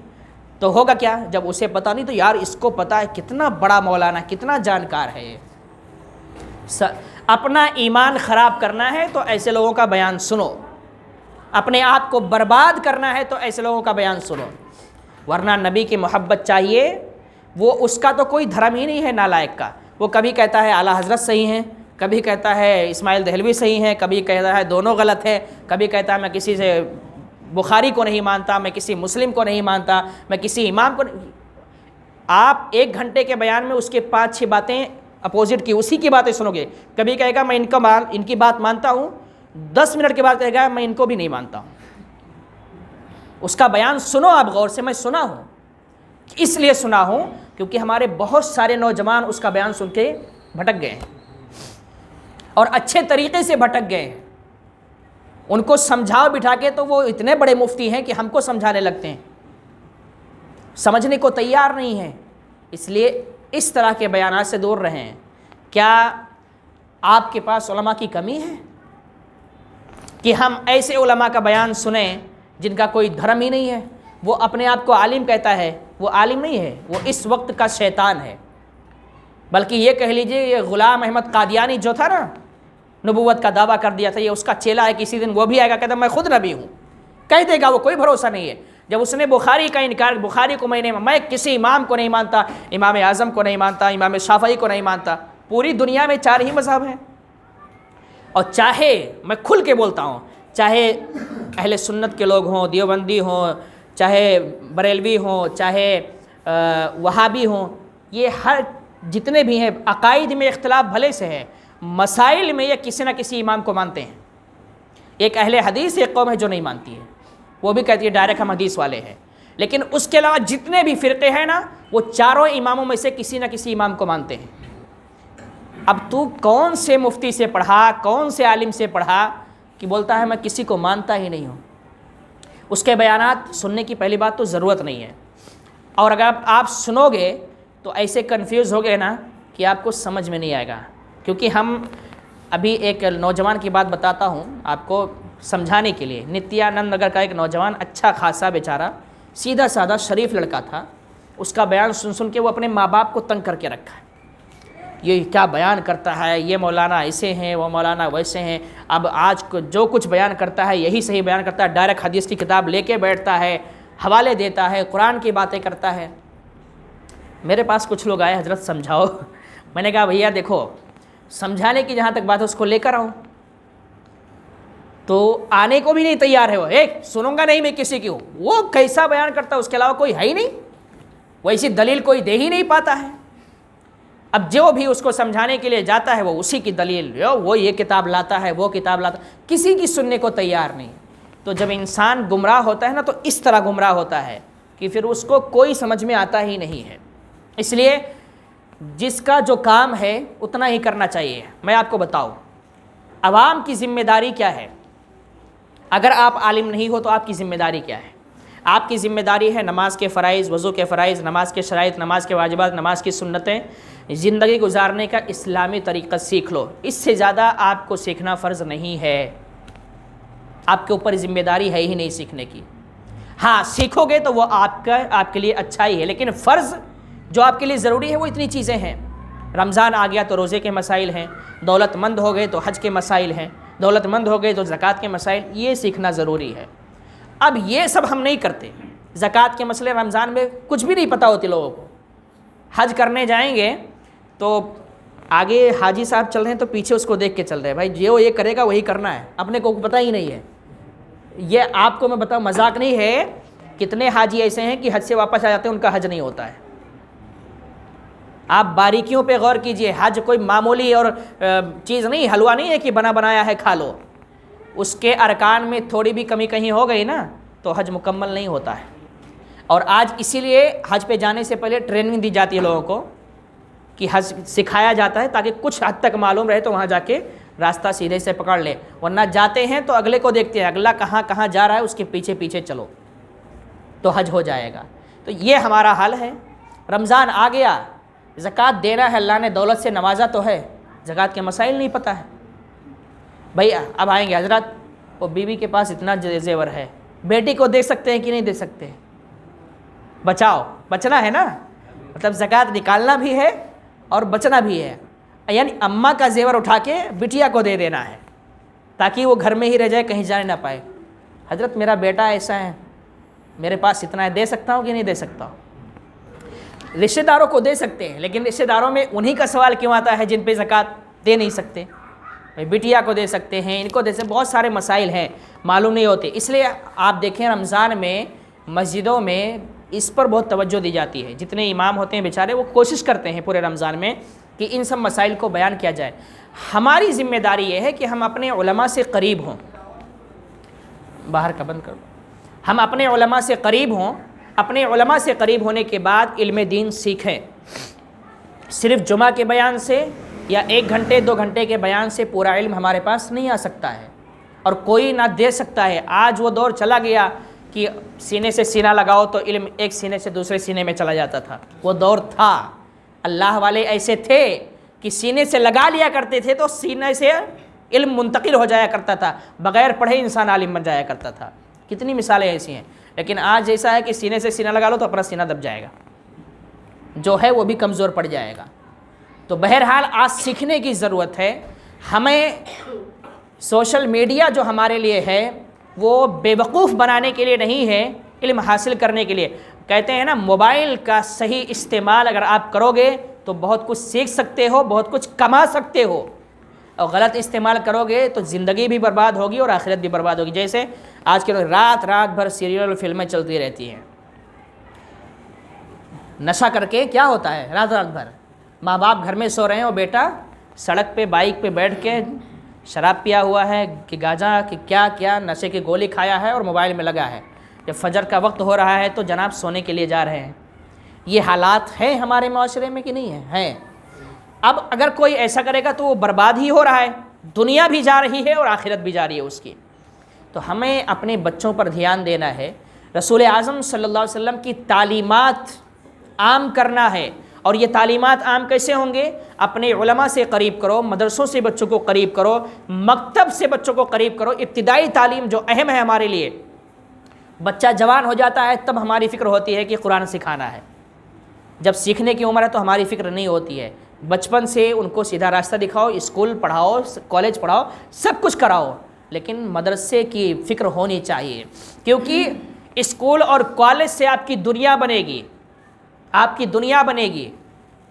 تو ہوگا کیا؟ جب اسے پتہ نہیں تو یار اس کو پتہ ہے، کتنا بڑا مولانا، کتنا جانکار ہے یہ. اپنا ایمان خراب کرنا ہے تو ایسے لوگوں کا بیان سنو، اپنے آپ کو برباد کرنا ہے تو ایسے لوگوں کا بیان سنو. ورنہ نبی کی محبت چاہیے. وہ اس کا تو کوئی دھرم ہی نہیں ہے نالائق کا. وہ کبھی کہتا ہے اعلیٰ حضرت صحیح ہیں، کبھی کہتا ہے اسماعیل دہلوی صحیح ہیں، کبھی کہتا ہے دونوں غلط ہیں، کبھی کہتا ہے میں کسی سے بخاری کو نہیں مانتا، میں کسی مسلم کو نہیں مانتا، میں کسی امام کو نہیں. آپ 1 گھنٹے کے بیان میں اس کے 5-6 باتیں اپوزٹ کی، اسی کی باتیں سنو گے. کبھی کہے گا میں ان کی بات مانتا ہوں، 10 منٹ کے بعد کہے گا میں ان کو بھی نہیں مانتا ہوں. اس کا بیان سنو آپ غور سے. میں سنا ہوں، اس لیے سنا ہوں کیونکہ ہمارے بہت سارے نوجوان اس کا بیان سن کے بھٹک گئے ہیں، اور اچھے طریقے سے بھٹک گئے ہیں. ان کو سمجھاؤ بٹھا کے تو وہ اتنے بڑے مفتی ہیں کہ ہم کو سمجھانے لگتے ہیں، سمجھنے کو تیار نہیں ہیں. اس لیے اس طرح کے بیانات سے دور رہیں. کیا آپ کے پاس علماء کی کمی ہے کہ ہم ایسے علماء کا بیان سنیں جن کا کوئی دھرم ہی نہیں ہے؟ وہ اپنے آپ کو عالم کہتا ہے، وہ عالم نہیں ہے، وہ اس وقت کا شیطان ہے. بلکہ یہ کہہ لیجئے یہ غلام احمد قادیانی جو تھا نا، نبوت کا دعویٰ کر دیا تھا، یہ اس کا چیلا ہے. کسی دن وہ بھی آئے گا کہتا میں خود نبی ہوں، کہہ دے گا. وہ کوئی بھروسہ نہیں ہے. جب اس نے بخاری کا انکار، بخاری کو میں کسی امام کو نہیں مانتا، امام اعظم کو نہیں مانتا، امام شافعی کو نہیں مانتا. پوری دنیا میں 4 ہی مذہب ہیں، اور چاہے میں کھل کے بولتا ہوں، چاہے اہل سنت کے لوگ ہوں، دیوبندی ہوں، چاہے بریلوی ہوں، چاہے وہابی ہوں، یہ ہر جتنے بھی ہیں عقائد میں اختلاف بھلے سے ہے، مسائل میں یہ کسی نہ کسی امام کو مانتے ہیں. ایک اہل حدیث ایک قوم ہے جو نہیں مانتی ہے، وہ بھی کہتی ہے ڈائریکٹ ہم حدیث والے ہیں، لیکن اس کے علاوہ جتنے بھی فرقے ہیں نا وہ چاروں اماموں میں سے کسی نہ کسی امام کو مانتے ہیں۔ اب تو کون سے مفتی سے پڑھا، کون سے عالم سے پڑھا کہ بولتا ہے میں کسی کو مانتا ہی نہیں ہوں؟ اس کے بیانات سننے کی پہلی بات تو ضرورت نہیں ہے، اور اگر آپ سنو گے تو ایسے کنفیوز ہو گئے نا کہ آپ کو سمجھ میں نہیں آئے گا۔ کیونکہ ہم ابھی ایک نوجوان کی بات بتاتا ہوں آپ کو سمجھانے کے لیے۔ نتیانند نگر کا ایک نوجوان اچھا خاصا بیچارہ سیدھا سادہ شریف لڑکا تھا، اس کا بیان سن کے وہ اپنے ماں باپ کو تنگ کر کے رکھا ہے، یہ کیا بیان کرتا ہے، یہ مولانا ایسے ہیں، وہ مولانا ویسے ہیں، اب آج جو کچھ بیان کرتا ہے یہی صحیح بیان کرتا ہے، ڈائریکٹ حدیث کی کتاب لے کے بیٹھتا ہے، حوالے دیتا ہے، قرآن کی باتیں کرتا ہے۔ میرے پاس کچھ لوگ آئے، حضرت سمجھاؤ۔ میں نے کہا بھیا دیکھو، سمجھانے کی جہاں تک بات ہے اس کو لے کر آؤں، تو آنے کو بھی نہیں تیار ہے وہ، ایک سنوں گا نہیں میں کسی کی ہوں، وہ کیسا بیان کرتا ہے اس کے علاوہ کوئی ہے ہی نہیں، وہ ایسی دلیل کوئی دے ہی نہیں پاتا ہے۔ اب جو بھی اس کو سمجھانے کے لیے جاتا ہے وہ اسی کی دلیل، وہ یہ کتاب لاتا ہے، وہ کتاب لاتا ہے، کسی کی سننے کو تیار نہیں۔ تو جب انسان گمراہ ہوتا ہے نا تو اس طرح گمراہ ہوتا ہے کہ پھر اس کو کوئی سمجھ میں آتا ہی نہیں ہے۔ اس لیے جس کا جو کام ہے اتنا ہی کرنا چاہیے۔ میں آپ کو بتاؤں عوام کی ذمہ داری کیا ہے۔ اگر آپ عالم نہیں ہو تو آپ کی ذمہ داری کیا ہے؟ آپ کی ذمہ داری ہے نماز کے فرائض، وضو کے فرائض، نماز کے شرائط، نماز کے واجبات، نماز کی سنتیں، زندگی گزارنے کا اسلامی طریقہ سیکھ لو۔ اس سے زیادہ آپ کو سیکھنا فرض نہیں ہے، آپ کے اوپر ذمہ داری ہے ہی نہیں سیکھنے کی۔ ہاں سیکھو گے تو وہ آپ کے لیے اچھا ہی ہے، لیکن فرض جو آپ کے لیے ضروری ہے وہ اتنی چیزیں ہیں۔ رمضان آ گیا تو روزے کے مسائل ہیں، دولت مند ہو گئے تو حج کے مسائل ہیں، دولت مند ہو گئے تو زکوٰۃ کے مسائل، یہ سیکھنا ضروری ہے۔ اب یہ سب ہم نہیں کرتے، زکوٰۃ کے مسئلے رمضان میں کچھ بھی نہیں پتہ ہوتی لوگوں کو۔ حج کرنے جائیں گے تو آگے حاجی صاحب چل رہے ہیں تو پیچھے اس کو دیکھ کے چل رہے ہیں، بھائی جو یہ کرے گا وہی کرنا ہے، اپنے کو پتہ ہی نہیں ہے۔ یہ آپ کو میں بتاؤں مذاق نہیں ہے، کتنے حاجی ایسے ہیں کہ حج سے واپس آ جاتے ہیں ان کا حج نہیں ہوتا ہے۔ آپ باریکیوں پہ غور کیجئے، حج کوئی معمولی اور چیز نہیں، حلوہ نہیں ہے کہ بنا بنایا ہے کھا لو۔ اس کے ارکان میں تھوڑی بھی کمی کہیں ہو گئی نا تو حج مکمل نہیں ہوتا ہے۔ اور آج اسی لیے حج پہ جانے سے پہلے ٹریننگ دی جاتی ہے لوگوں کو کہ حج سکھایا جاتا ہے تاکہ کچھ حد تک معلوم رہے تو وہاں جا کے راستہ سیدھے سے پکڑ لے، ورنہ جاتے ہیں تو اگلے کو دیکھتے ہیں، اگلا کہاں کہاں جا رہا ہے اس کے پیچھے پیچھے چلو تو حج ہو جائے گا۔ تو یہ ہمارا حل ہے۔ رمضان آ گیا، زکوٰۃ دینا ہے، اللہ نے دولت سے نوازا تو ہے، زکوٰۃ کے مسائل نہیں پتہ ہے۔ بھائی اب آئیں گے حضرت وہ بیوی کے پاس اتنا زیور ہے، بیٹی کو دے سکتے ہیں کہ نہیں دے سکتے؟ بچاؤ، بچنا ہے نا، مطلب زکوٰۃ نکالنا بھی ہے اور بچنا بھی ہے، یعنی اماں کا زیور اٹھا کے بٹیا کو دے دینا ہے تاکہ وہ گھر میں ہی رہ جائے، کہیں جانے نہ پائے۔ حضرت میرا بیٹا ایسا ہے، میرے پاس اتنا ہے، دے سکتا ہوں کہ نہیں دے سکتا ہوں؟ رشتہ داروں کو دے سکتے ہیں، لیکن رشتہ داروں میں انہی کا سوال کیوں آتا ہے جن پہ زکوٰۃ دے نہیں سکتے؟ بٹیا کو دے سکتے ہیں، ان کو دے سکتے، بہت سارے مسائل ہیں معلوم نہیں ہوتے۔ اس لیے آپ دیکھیں رمضان میں مسجدوں میں اس پر بہت توجہ دی جاتی ہے، جتنے امام ہوتے ہیں بیچارے وہ کوشش کرتے ہیں پورے رمضان میں کہ ان سب مسائل کو بیان کیا جائے۔ ہماری ذمہ داری یہ ہے کہ ہم اپنے علماء سے قریب ہوں، باہر کا بند کر دو، ہم اپنے علماء سے قریب ہوں، اپنے علماء سے قریب ہونے کے بعد علم دین سیکھیں۔ صرف جمعہ کے بیان سے یا 1 گھنٹے 2 گھنٹے کے بیان سے پورا علم ہمارے پاس نہیں آ سکتا ہے، اور کوئی نہ دے سکتا ہے۔ آج وہ دور چلا گیا کہ سینے سے سینہ لگاؤ تو علم ایک سینے سے دوسرے سینے میں چلا جاتا تھا، وہ دور تھا۔ اللہ والے ایسے تھے کہ سینے سے لگا لیا کرتے تھے تو سینے سے علم منتقل ہو جایا کرتا تھا، بغیر پڑھے انسان عالم بن جایا کرتا تھا۔ کتنی مثالیں ایسی ہیں، لیکن آج ایسا ہے کہ سینے سے سینہ لگا لو تو اپنا سینہ دب جائے گا، جو ہے وہ بھی کمزور پڑ جائے گا۔ تو بہرحال آج سیکھنے کی ضرورت ہے ہمیں۔ سوشل میڈیا جو ہمارے لیے ہے وہ بے وقوف بنانے کے لیے نہیں ہے، علم حاصل کرنے کے لیے۔ کہتے ہیں نا موبائل کا صحیح استعمال اگر آپ کرو گے تو بہت کچھ سیکھ سکتے ہو، بہت کچھ کما سکتے ہو، اور غلط استعمال کرو گے تو زندگی بھی برباد ہوگی اور آخرت بھی برباد ہوگی۔ جیسے آج کے لوگ رات بھر سیریل اور فلمیں چلتی رہتی ہیں، نشہ کر کے کیا ہوتا ہے رات بھر، ماں باپ گھر میں سو رہے ہیں اور بیٹا سڑک پہ بائک پہ بیٹھ کے شراب پیا ہوا ہے کہ گاجا کہ کیا نشے کی گولی کھایا ہے اور موبائل میں لگا ہے، جب فجر کا وقت ہو رہا ہے تو جناب سونے کے لیے جا رہے ہیں۔ یہ حالات ہیں ہمارے معاشرے میں کہ نہیں ہیں؟ اب اگر کوئی ایسا کرے گا تو وہ برباد ہی ہو رہا ہے، دنیا بھی جا رہی ہے اور آخرت بھی جا رہی ہے اس کی۔ تو ہمیں اپنے بچوں پر دھیان دینا ہے، رسول اعظم صلی اللہ علیہ وسلم کی تعلیمات عام کرنا ہے۔ اور یہ تعلیمات عام کیسے ہوں گے؟ اپنے علماء سے قریب کرو، مدرسوں سے بچوں کو قریب کرو، مکتب سے بچوں کو قریب کرو۔ ابتدائی تعلیم جو اہم ہے ہمارے لیے، بچہ جوان ہو جاتا ہے تب ہماری فکر ہوتی ہے کہ قرآن سکھانا ہے، جب سیکھنے کی عمر ہے تو ہماری فکر نہیں ہوتی ہے۔ بچپن سے ان کو سیدھا راستہ دکھاؤ، اسکول پڑھاؤ، کالج پڑھاؤ، سب کچھ کراؤ، لیکن مدرسے کی فکر ہونی چاہیے، کیونکہ اسکول اور کالج سے آپ کی دنیا بنے گی، آپ کی دنیا بنے گی،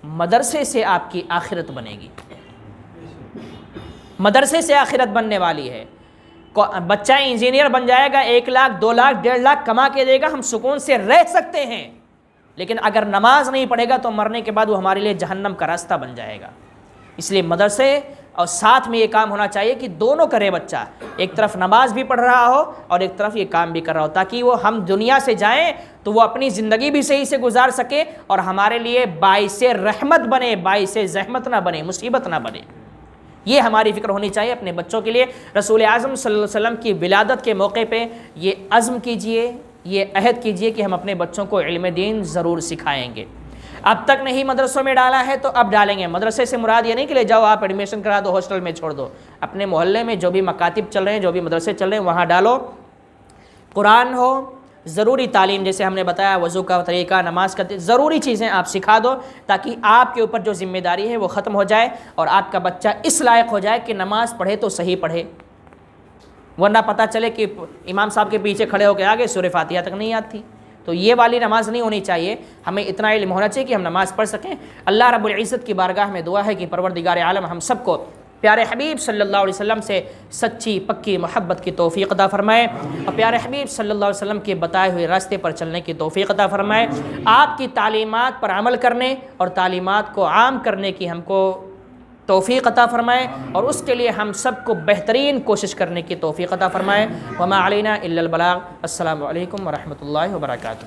مدرسے سے آپ کی آخرت بنے گی، مدرسے سے آخرت بننے والی ہے۔ بچہ انجینئر بن جائے گا، 1 لاکھ 2 لاکھ 1.5 لاکھ کما کے دے گا، ہم سکون سے رہ سکتے ہیں، لیکن اگر نماز نہیں پڑھے گا تو مرنے کے بعد وہ ہمارے لیے جہنم کا راستہ بن جائے گا۔ اس لیے مدرسے اور ساتھ میں یہ کام ہونا چاہیے کہ دونوں کرے بچہ، ایک طرف نماز بھی پڑھ رہا ہو اور ایک طرف یہ کام بھی کر رہا ہو، تاکہ وہ ہم دنیا سے جائیں تو وہ اپنی زندگی بھی صحیح سے گزار سکے اور ہمارے لیے باعث رحمت بنے، باعث زحمت نہ بنے، مصیبت نہ بنے۔ یہ ہماری فکر ہونی چاہیے اپنے بچوں کے لیے۔ رسول اعظم صلی اللہ علیہ وسلم کی ولادت کے موقع پہ یہ عزم کیجئے، یہ عہد کیجئے کہ ہم اپنے بچوں کو علم دین ضرور سکھائیں گے۔ اب تک نہیں مدرسوں میں ڈالا ہے تو اب ڈالیں گے۔ مدرسے سے مراد یہ نہیں کہ لے جاؤ آپ ایڈمیشن کرا دو، ہاسٹل میں چھوڑ دو، اپنے محلے میں جو بھی مکاتب چل رہے ہیں، جو بھی مدرسے چل رہے ہیں وہاں ڈالو۔ قرآن ہو، ضروری تعلیم جیسے ہم نے بتایا، وضو کا طریقہ، نماز کا ضروری چیزیں آپ سکھا دو، تاکہ آپ کے اوپر جو ذمہ داری ہے وہ ختم ہو جائے اور آپ کا بچہ اس لائق ہو جائے کہ نماز پڑھے تو صحیح پڑھے، ورنہ پتہ چلے کہ امام صاحب کے پیچھے کھڑے ہو کے آگے سورہ فاتحہ تک نہیں یاد تھی۔ تو یہ والی نماز نہیں ہونی چاہیے، ہمیں اتنا علم ہونا چاہیے کہ ہم نماز پڑھ سکیں۔ اللہ رب العزت کی بارگاہ میں دعا ہے کہ پروردگار عالم ہم سب کو پیارے حبیب صلی اللہ علیہ وسلم سے سچی پکی محبت کی توفیق عطا فرمائے، اور پیارے حبیب صلی اللہ علیہ وسلم کے بتائے ہوئے راستے پر چلنے کی توفیق عطا فرمائے، آپ کی تعلیمات پر عمل کرنے اور تعلیمات کو عام کرنے کی ہم کو توفیق عطا فرمائے، اور اس کے لیے ہم سب کو بہترین کوشش کرنے کی توفیق عطا فرمائے۔ وما علینا الا البلاغ۔ السلام علیکم ورحمۃ اللہ وبرکاتہ۔